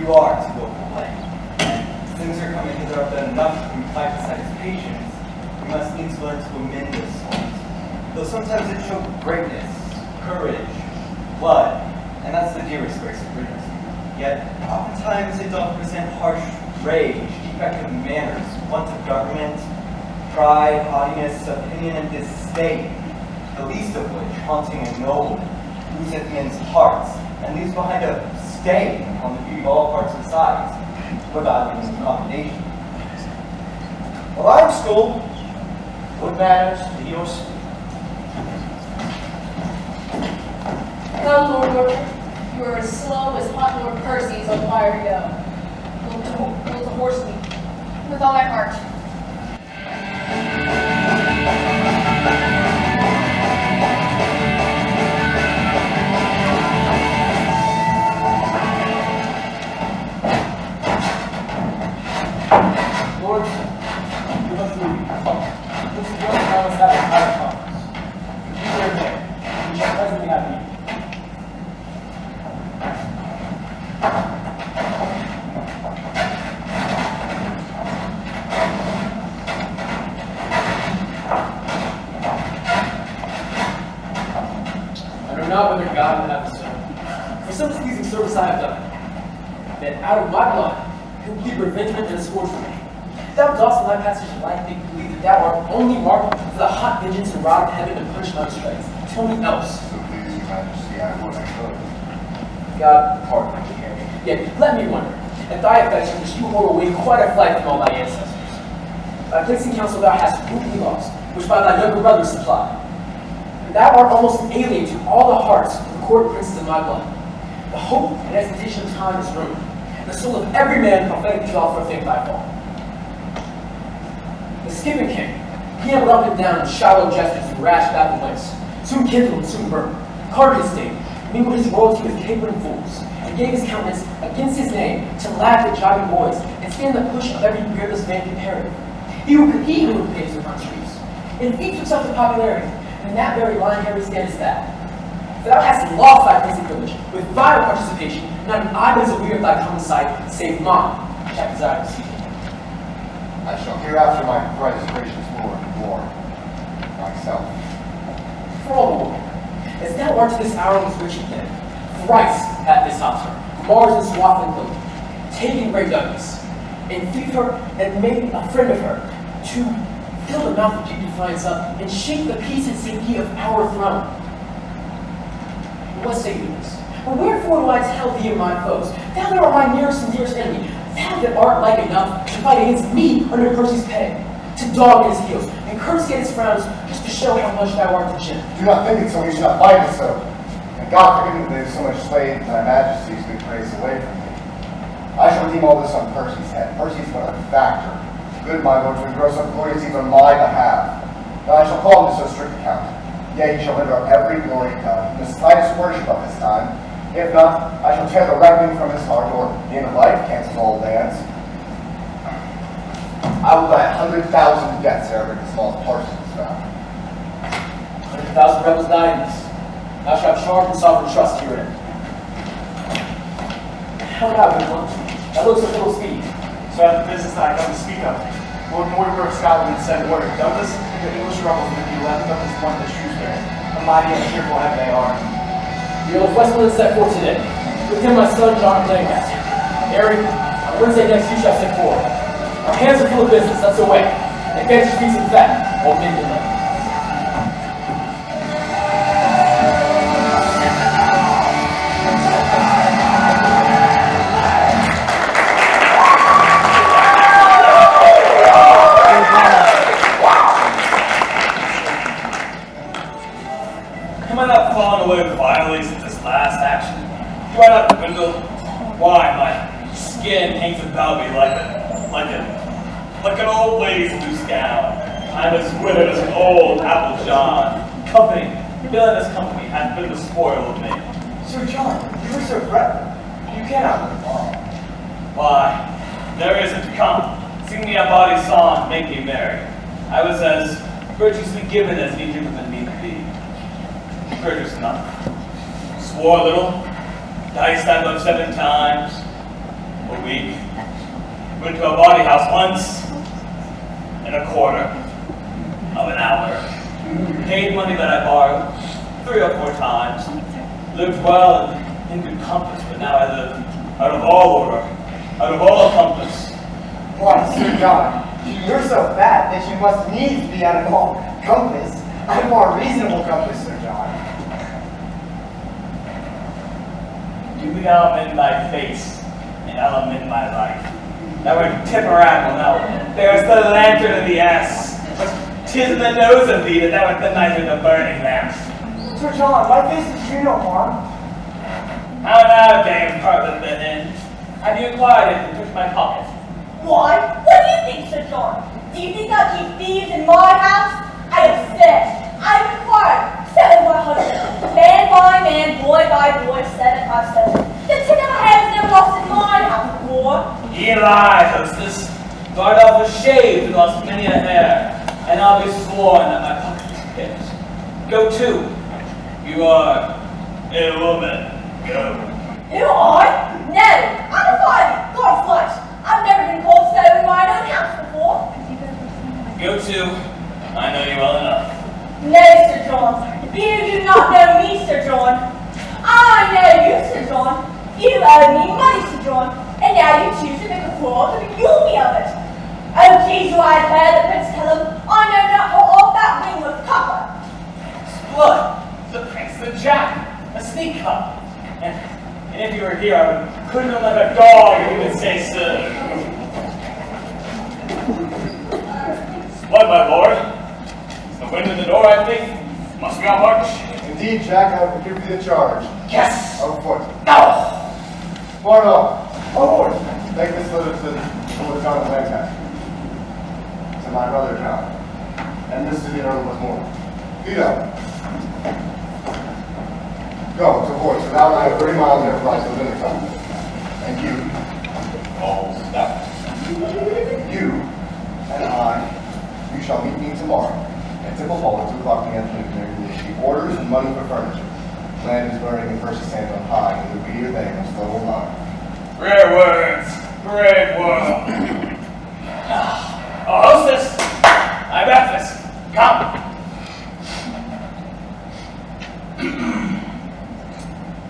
you are to go away. And things are coming hither up done enough to comply besides patience. We must needs learn to amend this fault. Though sometimes it shows greatness, courage, blood, and that's the dearest grace of goodness. Yet, oftentimes it doth present harsh rage, defective manners, want of government, pride, haughtiness, opinion, and disdain, the least of which, haunting a nobleman, oozeth men's hearts, and leaves behind a stain on the beauty of all parts and sides, without any commendation. Well, I'm schooled. Good manners to your speech. Come, Lord Mortimer. You are as slow as hot Lord Percy's on fire to go. Will the horse lead? With all my heart. Lord, give us leave. This is what I was having a private conference. If you are there, we shall presently have meeting. or not whether God would have so. For some displeasing service I have done, that out of my blood, he will plead revengement and scourge for me. Thou dost in thy passage of life make believe that thou art only marked for the hot vengeance and rod of heaven to punish my strikes. Tell me else. So please, your majesty, I would, I could. God pardon me, Harry. Yet let me wonder, at thy affection which you hold away quite a flight from all thy ancestors. By placing counsel thou hast rudely lost, which by thy younger brothers supplied. And thou art almost alien to all the hearts of the court princes of my blood. The hope and expectation of time is ruined, and the soul of every man prophetically called for a thing by fall. The skipping king, he ambled up and down in shallow gestures and rash battle ways, soon kindled and soon burned, carved his state, mingled his royalty with capering fools, and gave his countenance against his name to laugh at jibing boys and stand the push of every beardless man comparative. He who pays the countries, and heaps himself to popularity, and in that very line Harry stands that. For thou hast lost thy princely privilege with vile participation, not an eye is aware of thy common sight, save mine, which I desire to see. I shall hereafter my thrice gracious lord warn myself. For all the world, as thou art to this hour was rich again, thrice at this hostler, Mars and Swath and Cloak, taking great Douglas, and thieved her and made a friend of her, to fill the mouth of deep defiance up and shake the peace and safety of our throne. What say you this? But wherefore do I tell thee of my foes? Thou that art my nearest and dearest enemy, thou that art like enough to fight against me under Percy's pay, to dog at his heels, and curse at his frowns, just to show how much thou art the gem. Do not think it so, you should not fight it so. And God forgive me that there is so much sway thy majesty's good praise away from me. I shall redeem all this on Percy's head. Percy's but a factor. Good, my lord, to engross up glories even on my behalf. Now I shall call him to so strict account. Yea, he shall render up every glory done. He must try his worship of his time. If not, I shall tear the reckoning from his heart, or the end of life cancels all dance. I will die 100,000 deaths ere the smallest parson is found. 100,000 rebels die in this. Thou shalt charge and sovereign trust herein. How now, good one? That looks a little speed. So I have the business that I come to speak of. Lord Mortimer of Scotland sent order. Douglas and the English rebels with the 11th of this month at Shrewsbury. A mighty and cheerful head they are. The Earl of Westmoreland set forth today. With him my son John Lancaster. Harry, on Wednesday next you shall set forward. Our hands are full of business, that's the way. Advance your feet in fat, while men delay. Am I not falling away violently since this last action? Do I not dwindle? Why, my skin hangs about me like an old lady's loose gown. I'm as withered as an old apple John. Company, villainous company, hath been the spoil of me. Sir John, you are so fretful. You cannot live long. Why, there is it to come. Sing me a bawdy song, make me merry. I was as virtuously given as any gentleman need be. Virtuous enough. Swore a little, diced I above 7 times a week. Went to a bawdy house once in a quarter of an hour. Paid money that I borrowed 3 or 4 times. Lived well and in good compass, but now I live out of all order, out of all compass. Why, Sir John, you're so fat that you must needs be out of all compass. A more reasonable compass, Sir John. Do thou amend thy face, and I'll amend my life. Thou art tipperable now. There's the lantern of the ass. But 'tis in the nose of thee that thou art the night of the burning lamps. Sir John, my face is you no harm. How now, Dame Carpet Linen? Have you acquired it and took my pocket? Why? What do you think, Sir John? Do you think I keep thieves in my house? I have said, I have acquired 7 by 100, man by man, boy by boy, 7 by 7. The 10 I have is never lost in my house before. Ye lie, hostess. Gardolph was shaved and lost many a hair, and I'll be sworn that my pocket is picked. Go to. You are a woman. Go. Who, I? No, I'm a fighter, God flesh. I've never been called so in my own house before. Go to. I know you well enough. No, Sir John, you do not know know me, Sir John. I know you, Sir John. You owe me money, Sir John, and now you choose to make a fraud to accuse me of it. Oh, geez, you I heard the Prince tell him I know not how off that ring was copper. Blood, the Prince, the Jack, a sneak cup. And if you were here, I couldn't have let a dog even say so. What, my lord? Is the wind in the door, I think? Must be on march. Indeed, Jack, I will give thee the charge. Yes! Of foot. No! Forward. Forward. Take this letter to Lord John of Lancaster. To my brother John. And this to the Earl of Moore. Vito. Go to horse. Without I have 30 miles there flight till dinner time. And you. All that. You and I, you shall meet me tomorrow at Temple Hall at 2 o'clock in the afternoon. There will be orders and money for furniture. Land is burning and first stands on high, and the beer they must level line. Rare words. Brave world. Oh, hostess! I'm Memphis. Come.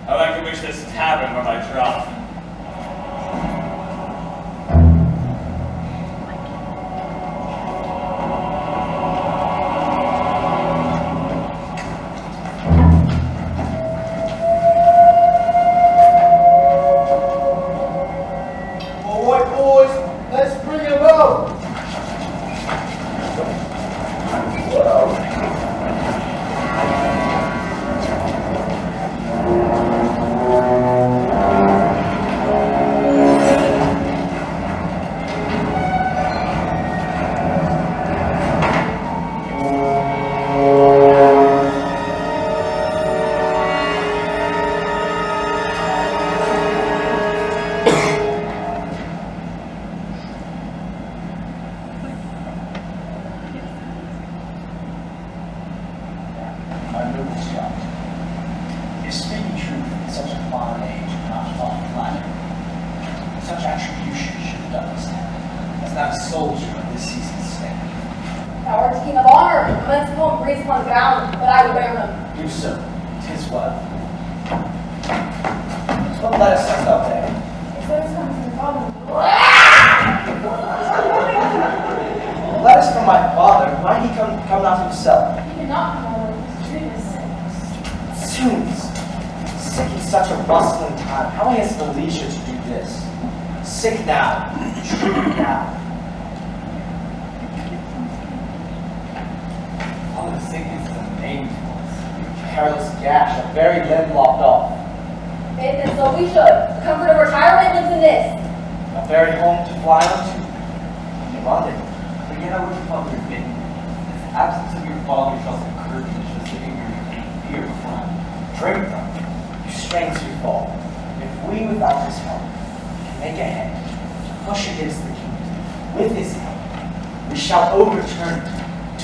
I'd like to wish this tavern where my drop.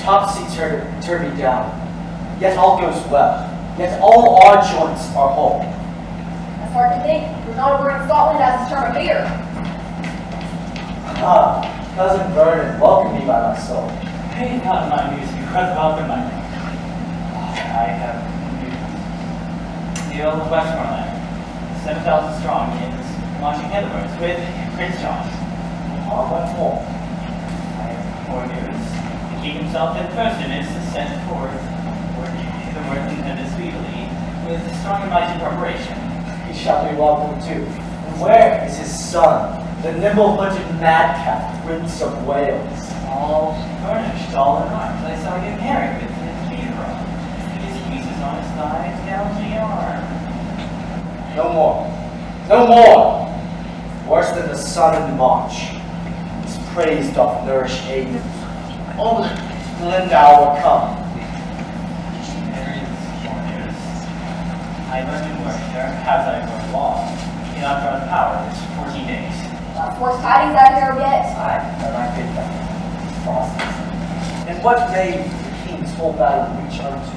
Topsy-turvy down. Yet all goes well. Yet all our joints are whole. That's hard to think. There's not a word in Scotland as the term of here. Ah, Cousin Vernon, welcome me by my soul. Pay not my news, you crowd welcome my name. I have news. The Earl of Westmoreland, 7,000 strong, is marching hitherwards with Prince John. What more? I have more news. The king himself in person is sent forth hitherward and speedily with strong and mighty preparation. He shall be welcome too. And where is his son, the nimble-footed madcap, Prince of Wales? All furnished, all in arms. I saw him carry with his hero. His pieces on his thighs, down the arm. No more. No more! Worse than the sun in March. His praise doth nourish Aiden. Only Glendower will come. There is more news. I learned in work there, as I grown long. He not drawn power this 14 days. Not forced tidings out here yet. Aye, but I think that. And what may the king's whole battle reach unto?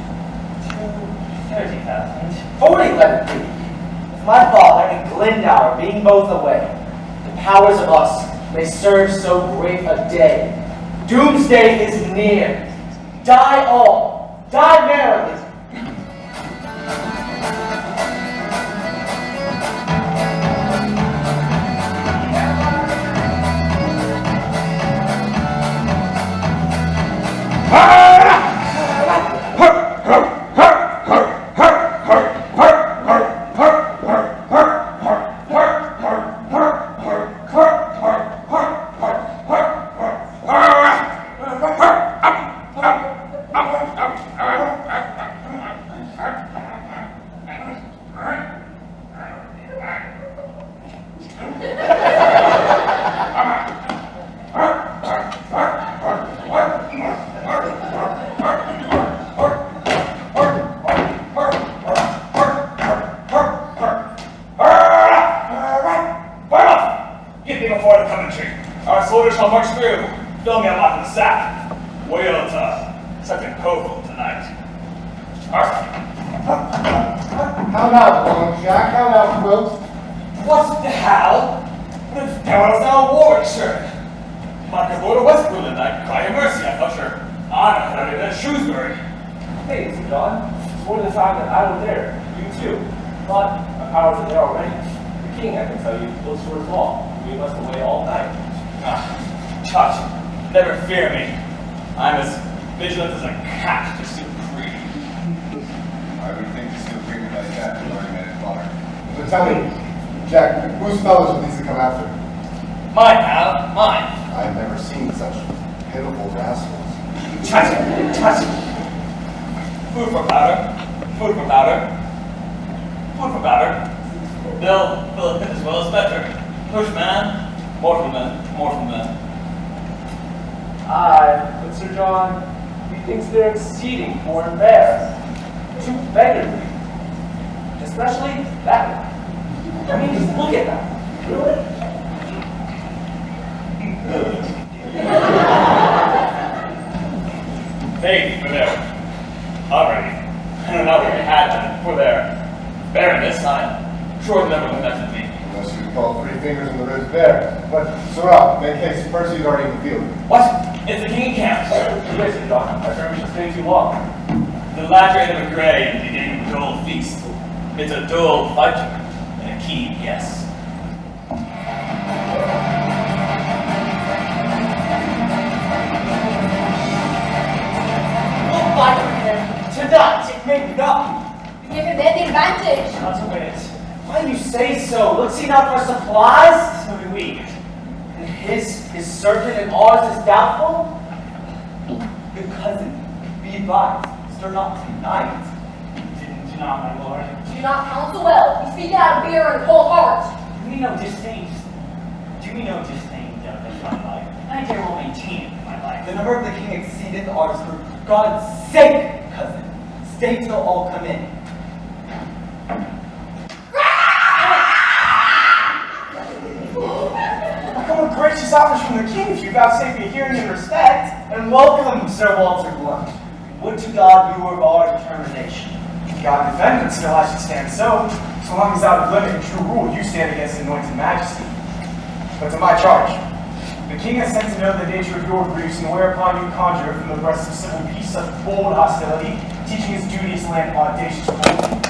30,000. 40, let it be. With my father and Glendower being both away, the powers of us may serve so great a day. Doomsday is near. Die all. Die merrily. out of the sack. Wait till second coval tonight. How now, Long Jack? How now, Quilt? What the hell? What the devil's now Warwickshire? I could go to Westfield and I'd cry you mercy. I thought your honor had already been at Shrewsbury. Hey, Sir John. It's more than the time that I was there. You too. But my powers are there already. The king, I can tell you, looks for his law. We must away all night. Tut, never fear me. I'm as vigilant as a cat to steal free. I would think to steal freedom like that, you've already made it far. So tell me, Jack, whose fellows are these to come after? Mine, pal, mine. I've never seen such pitiful rascals. Tut, tut. Food for powder. Food for powder. Food for powder. They'll hit as well as better. Push man, mortal man. Aye, but Sir John, methinks they're exceeding poor and bare. Too beggarly. Especially that one. I mean, just look at that. Really? Hey, for there. Already. And now that we had them for their bearing this time, sure never would mess with me. Unless you call 3 fingers in the ribs there. But, Sirrah, make haste, Percy's already in the field. What? It's the king camp. Yes, Sir John. I fear we shall stay too long. The latter end of a grave at the beginning of a dull feast. It's a dull fighter and a keen guess. We'll fight with him tonight, maybe not. Give him the advantage. Not a minute. Why do you say so? Looks he not for supplies? So do we. And his certain and ours is doubtful? The cousin, be advised, stir not tonight. Do not, my lord. Do not counsel well. You speak out of beer and cold heart. Do we know disdain? Do we know disdain, Douglas, my life? I dare well maintain it for my life. The number of the king exceedeth ours for God's sake, cousin. Stay till all come in. Come with gracious offers from the king if you vouchsafe me hearing and respect. And welcome, Sir Walter Blunt. Would to God you were of our determination. God defend, but still I should stand so long as out of limit and true rule you stand against anointed majesty. But to my charge, the king has sent to know the nature of your griefs, and whereupon you conjure from the breast of civil peace such bold hostility, teaching his duties land audacious cruelty.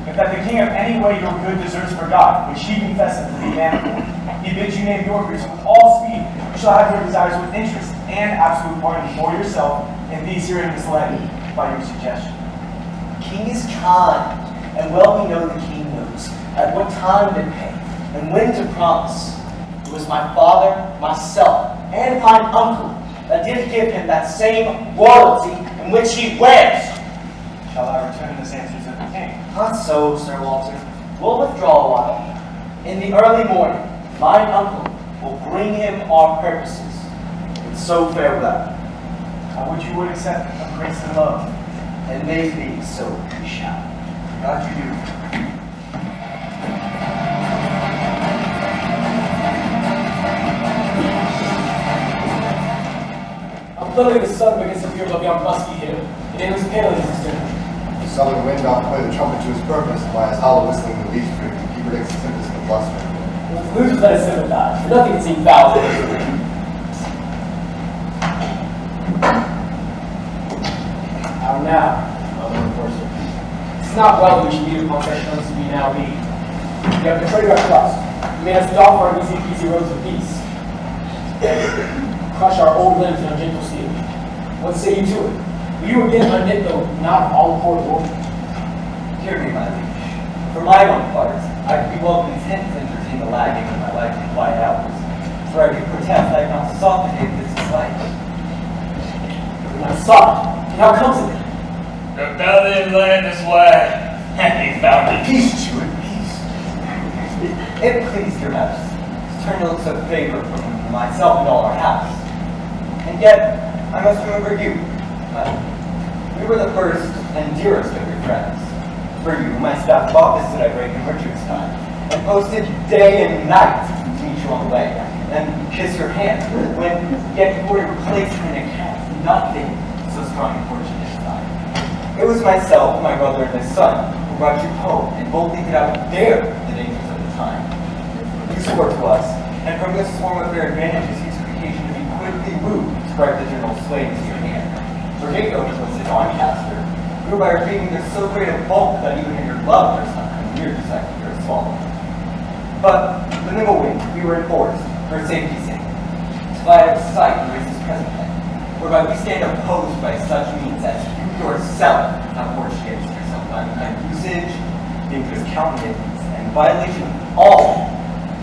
If that the king of any way your good deserves for God, which he confesseth to be manifold, he bids you name your griefs with all speed. You shall have your desires with interest and absolute pardon for yourself, and these herein misled by your suggestion. King is kind, and well we know the king knows at what time to pay and when to promise. It was my father, myself, and mine uncle that did give him that same royalty in which he wears. Shall I return this answer to the king? Not so, Sir Walter. We'll withdraw a while. In the early morning, mine uncle will bring him our purposes. And so farewell. I would you would accept of grace and love. And may be so we shall. God you do. I'm literally the sun against the view of young musky hill. And it was pale in his dinner. The southern wind doth play the trumpet to his purpose, by his hollow whistling the leaf tree, he predicts the tempest and the bluster. With losers let us sympathize, for nothing can seem foul. How now, other enforcer? It's not well that we should meet upon such terms as we now meet. You have betrayed our trust. You made us doff our easy peasy roads of peace. Crush our old limbs in gentle steel. What say you to it? Will you again unknit though not all poor woman? Hear me, my liege. For my own part, I could be well content to entertain the lagging of my life in quiet hours. For I do protest I have not sought to take this life. I sought it. And how comes it? Rebellion lay this way, and he found it. Peace to you and peace. It pleased your majesty to turn looks of favor from myself and all our house. And yet, I must remember you, my lord. We were the first and dearest of your friends. For you, my staff of office did I break in virtuous time, and posted day and night to meet you on the way. and kiss your hand, when yet before you replace her in a cat, nothing so strong and fortunate as I. It was myself, my brother, and my son who brought you home and boldly did out dare the dangers of the time. You swore to us, and from this sworn with their advantages, you took occasion to be quickly moved to grant the general sway into your hand. For Jacob was his Doncaster, grew by your feeding there's so great a bulk that even in your love does not come near to second your swallow. But the nimble wing we were enforced, for safety's sake, to fly out of sight and raise his present head, whereby we stand opposed by such means as you yourself have forged against yourself by unkind usage, dangerous countenance, and violation of all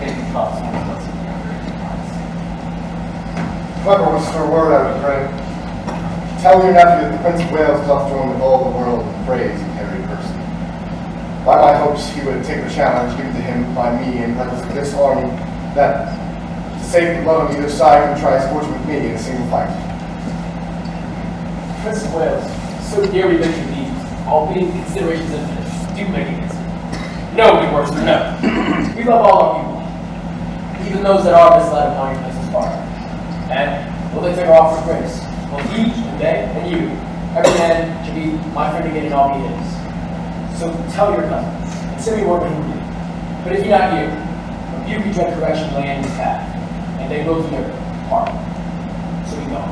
faith and trust in what's in your price. Clever whisper word, I would pray. Tell your nephew that the Prince of Wales doth join with all the world in praise of Harry Percy. By my hopes he would take the challenge given to him by me and members of this army, that to save the blood on either side would try his fortune with me in a single fight. Prince of Wales, so dearly ventured these, albeit considerations infinite, do make against it. No, good words, no. We love all our people, even those that are misled upon your places far. And will they take our offer of grace? Well, he, and they, and you, every man should be my friend again and all be his. So tell your cousin, and send me word when he will do. But if not you, rebuke and dread correction lay in his path, and they will do their part. So we go.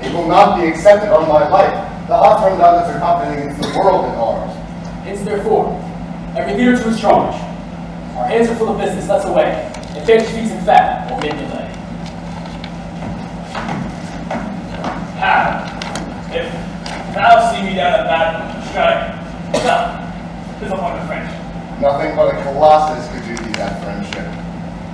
It will not be accepted on my life. The odds from others are confident against the world and ours. Hence, therefore, every leader to his charge. Our hands are full of business, let's away. And fancy feast and fat will make delay. How? If thou see me down at that strike, no, this upon the French. Nothing but a colossus could do thee that friendship.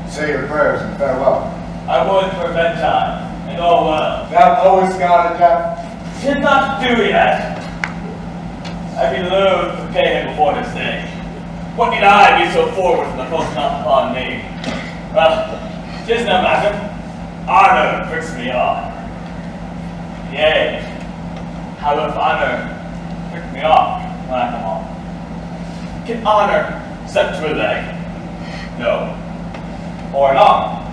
Say your prayers and farewell. I would for bedtime, and all well. Thou always got it, Jack. Did not do yet. I'd be loath to pay him before this day. What need I be so forward from the coast not upon me? Well, 'tis no matter. Honor pricks me off. Yea, how if honor prick me off when I come home? Can honor set to a leg? No. Or an arm?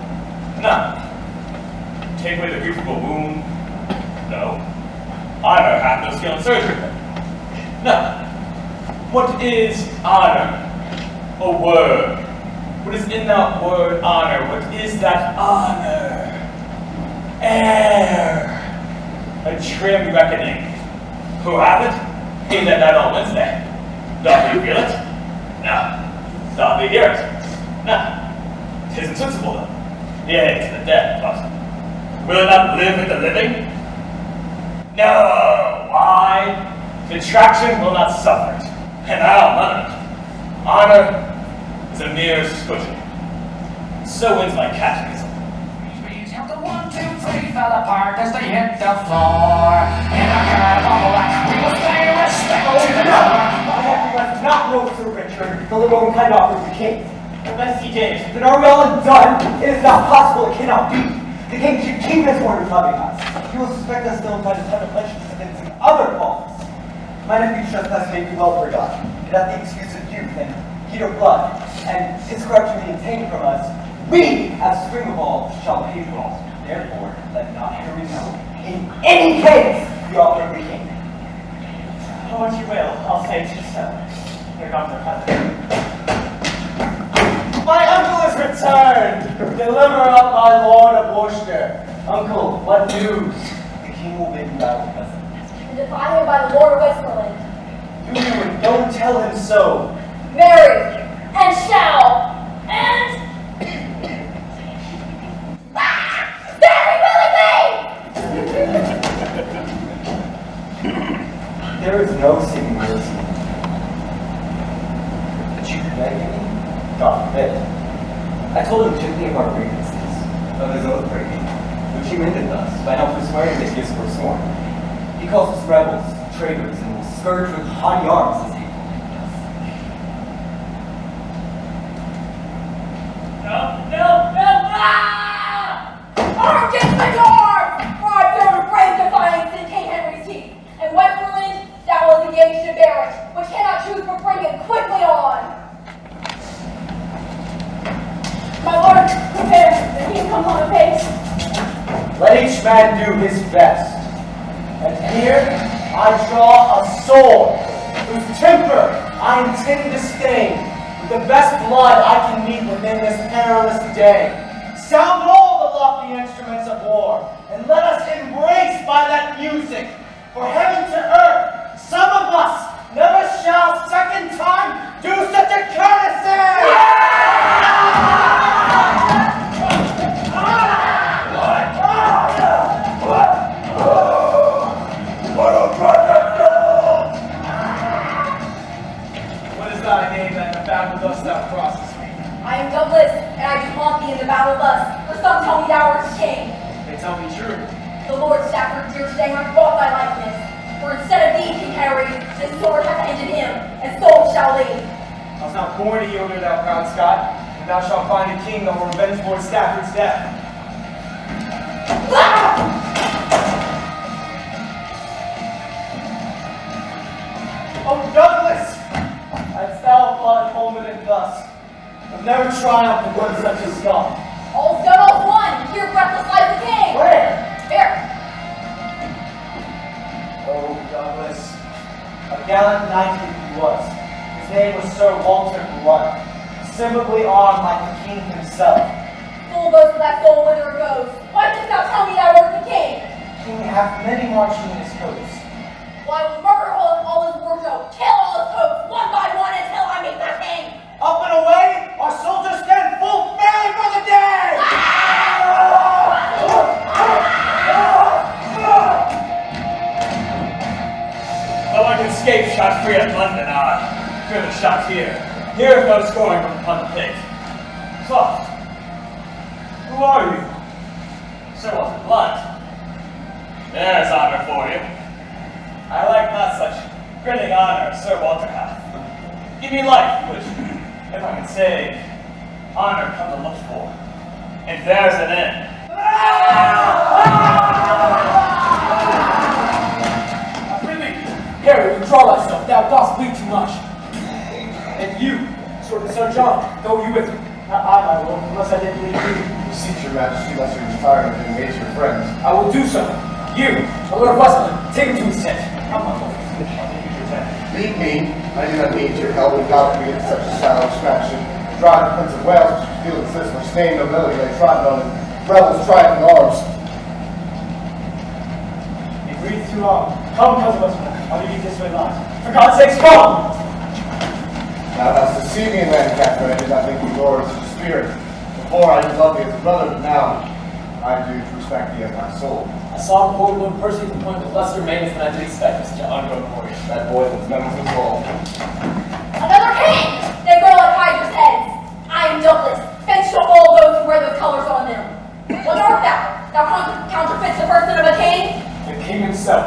None. Take away the grief of a wound? No. Honor hath no skill in surgery? No. What is honor? A word. What is in that word honor? What is that honor? Air. A trim reckoning. Who hath it? He that died on Wednesday. Doth he feel it? No. Doth he hear it? No. 'Tis insensible though. Yea, to the dead, but will it not live with the living? No. Why? Detraction will not suffer it, and I'll none of it. Honor is a mere cushion. So ends my catechism. The 1, 2, 3 fell apart as they hit the floor. In a curve of wax, we will pay respect to the Lord. My happy must not know Sir Richard, the little kind offers the king. Unless he did. Then are we all undone? It is not possible, it cannot be. The king should keep his word loving us. He will suspect us still by the ton of punishments against some other faults. My nephew's trespass may be well forgotten. It hath the excuse of youth and heat of blood, and his corruption being taken from us, we, as spring of all, shall pay for all. Therefore, let not Harry know. In any case, we all pay the king. What you will, I'll say to so. Here comes our cousin. My uncle is returned! Deliver up my lord of Worcester. Uncle, what news? The king will bid you out, cousin. And defy him by the Lord of Westmoreland. Do you and don't tell him so. Marry, and shall, and... Very willingly! There is no seeming mercy. But you beg me? God forbid. I told him gently of our grievances, of his oath breaking, which he mended thus, by not persuading that gifts were sworn. He calls us rebels, traitors, and will scourge with haughty arms as hateful to us. Arm against the door! For I dare to brave defiance in King Henry's teeth. And Westmoreland, thou was engaged to bear it, which cannot choose but bring him quickly prepare that he comes on apace. Let each man do his best. And here I draw a sword, whose temper I intend to stain with the best blood I can meet within this perilous day. Sound all the lofty instruments of war, and let us embrace by that music, for heaven to earth, some of us never shall second time do such a courtesy! What is thy name that in the battle thus thou crosses me? I am Douglas, and I do haunt thee in the battle thus, for some tell me thou art king. They tell me true. The Lord Stafford here today hath brought thy likeness, for instead of thee, King Harry, this sword hath ended him, and so it shall be. I was not born a yielder, thou proud Scot, and thou shalt find a king that will revenge Lord Stafford's death. Oh, Douglas! Hadst thou fought culminated thus, I've never triumphed in one such as God. All's done, all's won. Here breathless lies the king. Where? There. Oh, Douglas, a gallant knight he was. His name was Sir Walter Blunt, similarly armed like the king himself. Full boast of thy soul whither it goes. Why didst thou tell me thou art the king? King hath many marching in his coats. Well, I will murder all his wardrobe, kill all his coats, one by one, until I meet the king. Up and away, our soldiers stand full fairly for the day! Though I can escape shot free at London, I fear the shot here. Here is no scoring upon the pig. Soft. Who are you? Sir Walter Blunt. There's honor for you. I like not such grinning honor as Sir Walter hath. Give me life, which, if I can say, honor come to look for. And there's an end. Harry, withdraw thyself, thou dost bleed too much. And you, Sir John, go you with me. Not I, my lord, unless I didn't leave you. Beseech your majesty, lest you retire and engage your friends. I will do so. You, my Lord of Westland, take him to his tent. Come, my lord. I'll take you to your tent. Leave me. I do not need your help without me in such a sound extraction. Drive the Prince of Wales, which feel insist for stained nobility lay trodden on his rebels triumphant arms. He breathes too long. Come, cousin Westland. I'll leave you this way lies. For God's sake, come! Thou hast deceived me in Lancaster, I did not think you were such a spirit. Before I did love thee as a brother, but now I do respect thee as my soul. I saw the poor Lord Percy at the point with lesser remains than I did expect, Mr. Ungrown warrior. That boy was Memphis all. Another king! They grow like hydras' heads. I am Douglas, fence to all those who wear those colors on them. What art thou? Thou counterfeits the person of a king? The king himself,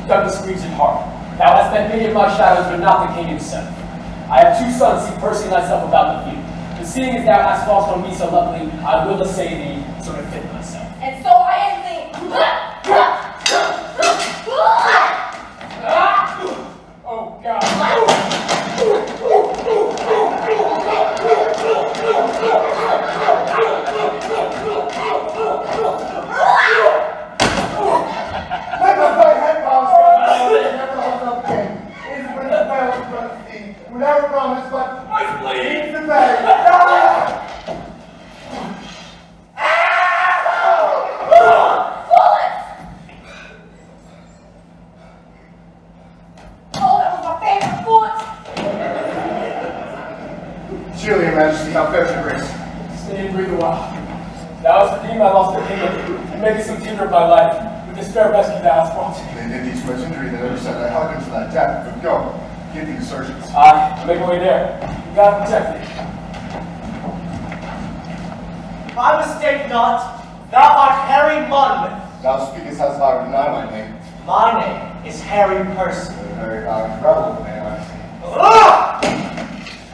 Douglas grieves in heart. Thou hast met many of my shadows, but not the king himself. I have two sons, seek Percy and thyself about the field. But seeing as thou hast fallen on me so lovely, I will essay thee, so to fit myself. And so I am thee. Oh, God. Let my right head bounce, never hold up king. Is the Prince of Wales, brother Steve, who never promised, but I bleed. he's the bag. Surely, your majesty, how fares your grace? Stay and breathe a while. Thou hast redeemed my lost kingdom, and made some tear of my life, with this fair rescue thou hast brought to me. They did thee so much injury that never said I hearkened to thy death. But go, get thee the surgeons. Aye, make my way there. God protect thee. If I mistake not, thou art Harry Monmouth. Thou speakest as if I would deny my name. My name is Harry Percy. A very large rebel, man, I see. Ah!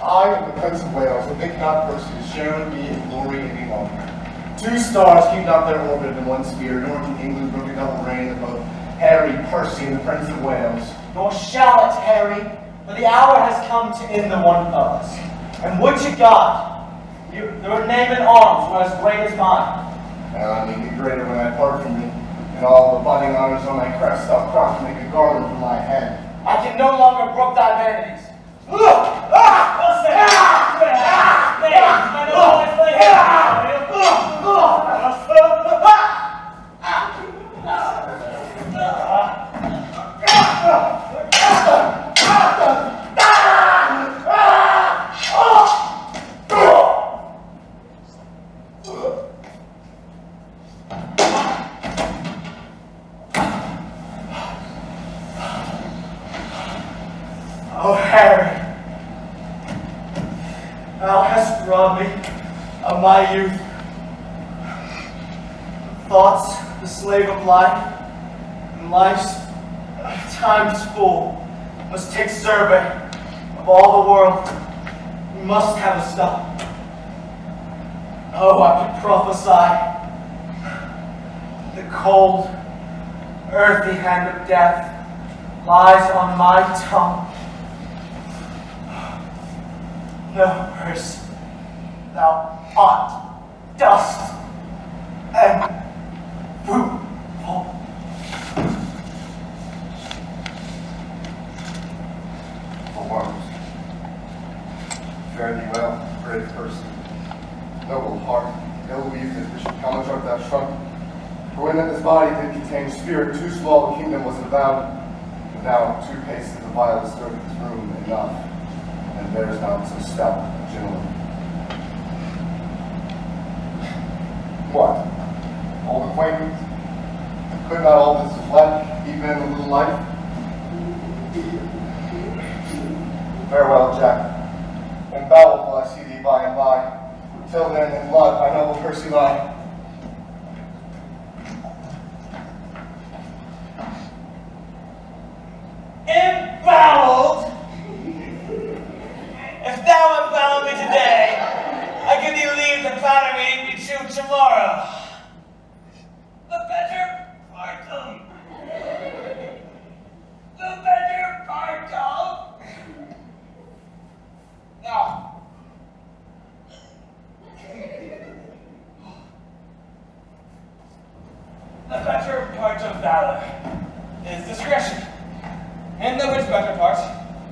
I am the Prince of Wales, and think not Percy to share with me in glory any longer. Two stars keep not their orbit in one sphere, nor can England brook a double reign of both Harry, Percy, and the Prince of Wales. Nor shall it, Harry, for the hour has come to end the one of us. And would to God, Your name and arms were as great as mine. And I'm even greater when I part from you, and all the budding honors on my crest I'll cross to make a garland for my head. I can no longer brook thy vanities. Oh, Harry, thou hast robbed me of my youth. Thoughts, the slave of life, and life's time's full, must take survey of all the world. We must have a stop. Oh, I could prophesy. The cold, earthy hand of death lies on my tongue. No worse, thou hot dust and fruitful. For worms. Fare thee well, brave person, noble heart, ill-weaved as Bishop how much art thou shrunk? For when that this body did contain spirit, too small the kingdom was avowed, but now 2 paces the vilest earth is room enough. And there's not so stout a gentleman. What? Old acquaintance? Could not all this flesh even in a little life? Farewell, Jack. In battle will I see thee by and by. Till then, in blood, my noble Percy lie. Emboweled? If thou unbound me today, I give thee leave to flatter me and be true tomorrow. The better pardon. The better pardon. Now. The better part of valor is discretion. In the which better part,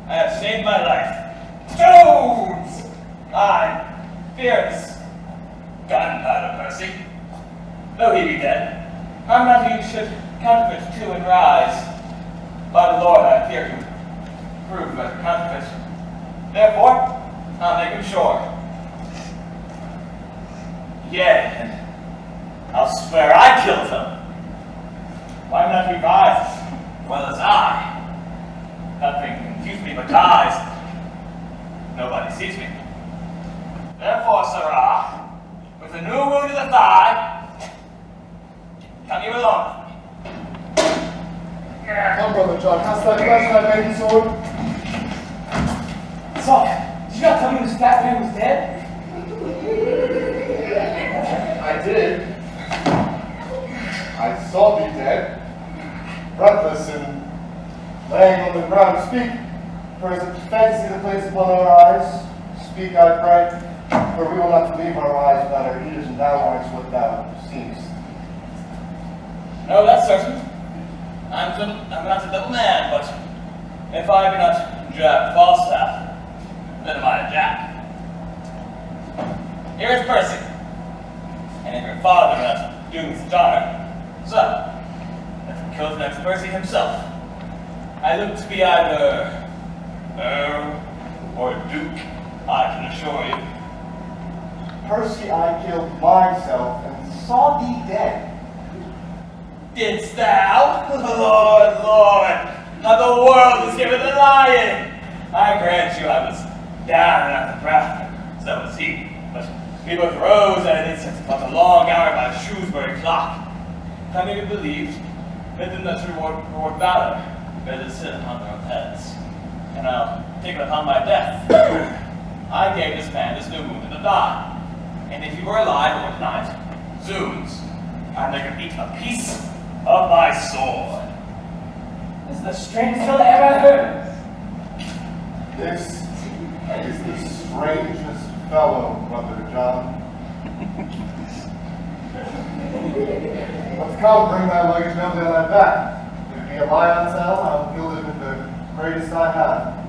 I have saved my life. Stones! I fear this gunpowder, Percy. Though he be dead, I'm not he should counterfeit to and rise. By the Lord, I fear him. Prove but counterfeit. Therefore, I'll make him sure. Yea, and I'll swear I killed him. Why not he rise as well as I? Nothing confused me but eyes. Nobody sees me. Therefore, sirrah, with a new wound in the thigh, come you along. Come, Brother John, hast thou flesh thy maiden sword? So, did you not tell me this fat man was dead? I did. I saw thee dead, breathless and laying on the ground. Speak, for is it fancy the place upon our eyes? Speak, I pray, for we will not believe our eyes without our ears, and thou art what thou seest. No, that's certain. I'm not a double man, but if I be not Jack Falstaff, then am I a Jack. Here is Percy, and if your father be not Doom's daughter, so let him kill next Percy himself. I look to be either Earl or Duke, I can assure you. Percy, I killed myself and saw thee dead. Didst thou? Lord, Lord, how the world is given to lying. I grant you I was down and out the breath, so was he. But we both rose at an instant about the long hour by Shrewsbury clock. Can you believe that in that reward valor, better sit upon their own heads, and I'll take it upon my death. I gave this man this new wound in the thigh, and if he were alive or not, zoons, I'd make him eat a piece of my sword. This is the strangest tale I ever heard. This is the strangest fellow brother John. What's come, bring thy luggage nobly on thy back. If it be a lion's cell, I will gild it with the greatest I have.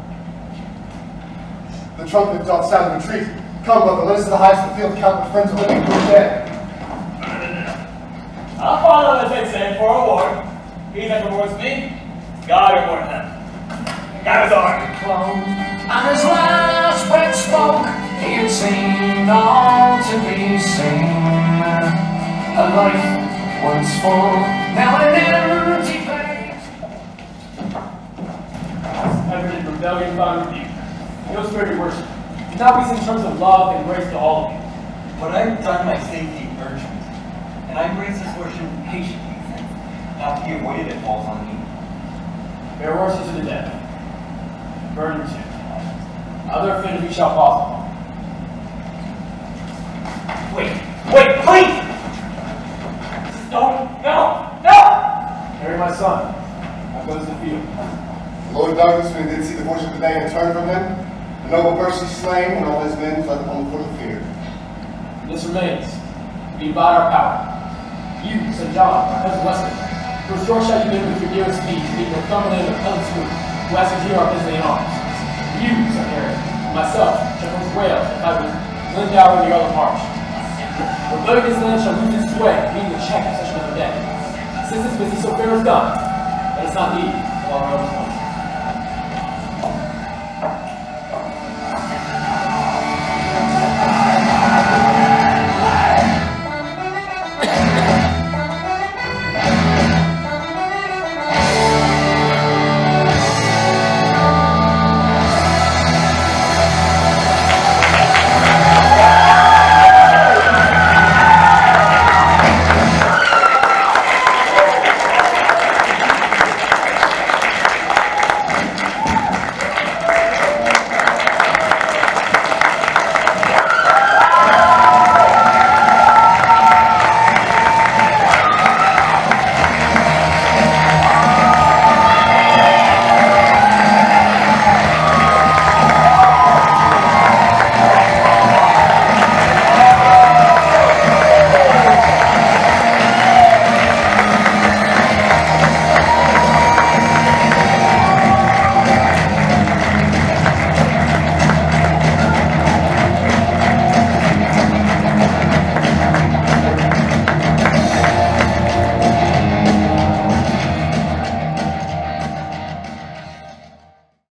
The trumpet doth sound retreat. Come, brother, let us to the heights of the field count the friends of living who are dead. I'll follow as they say for a reward. He that rewards me, God reward him. God is our And his last breath spoke, it seemed all to be seen. A life once full, now an empty place. Evident rebellion found with you. No spirit of worship. Not peace in terms of love and grace to all of you. What I've done my safety urgent, and I embrace this worship patiently, not to be avoided it falls on me. Bear horses to the death. Burn your too. Other offenders we shall pause upon. Wait, please! No! Harry, my son, I goes the field. Lord Douglas, when he did see the force of the day and turned from him, the noble Percy slain, and all his men fled upon the foot of fear. This remains. We divide our power. You, St. John, my cousin Wesley, for sure shall you live with your dearest speed to meet Northumberland and Pelham Smooth, who has to hear our Disney in arms. You, St. Harry, and myself, shall come to Wales to fight with Glendower and the Earl of March. Rebellious land shall lose its sway, leading the check of such another day. Since this business so fair is done, let us not leave while our own is done.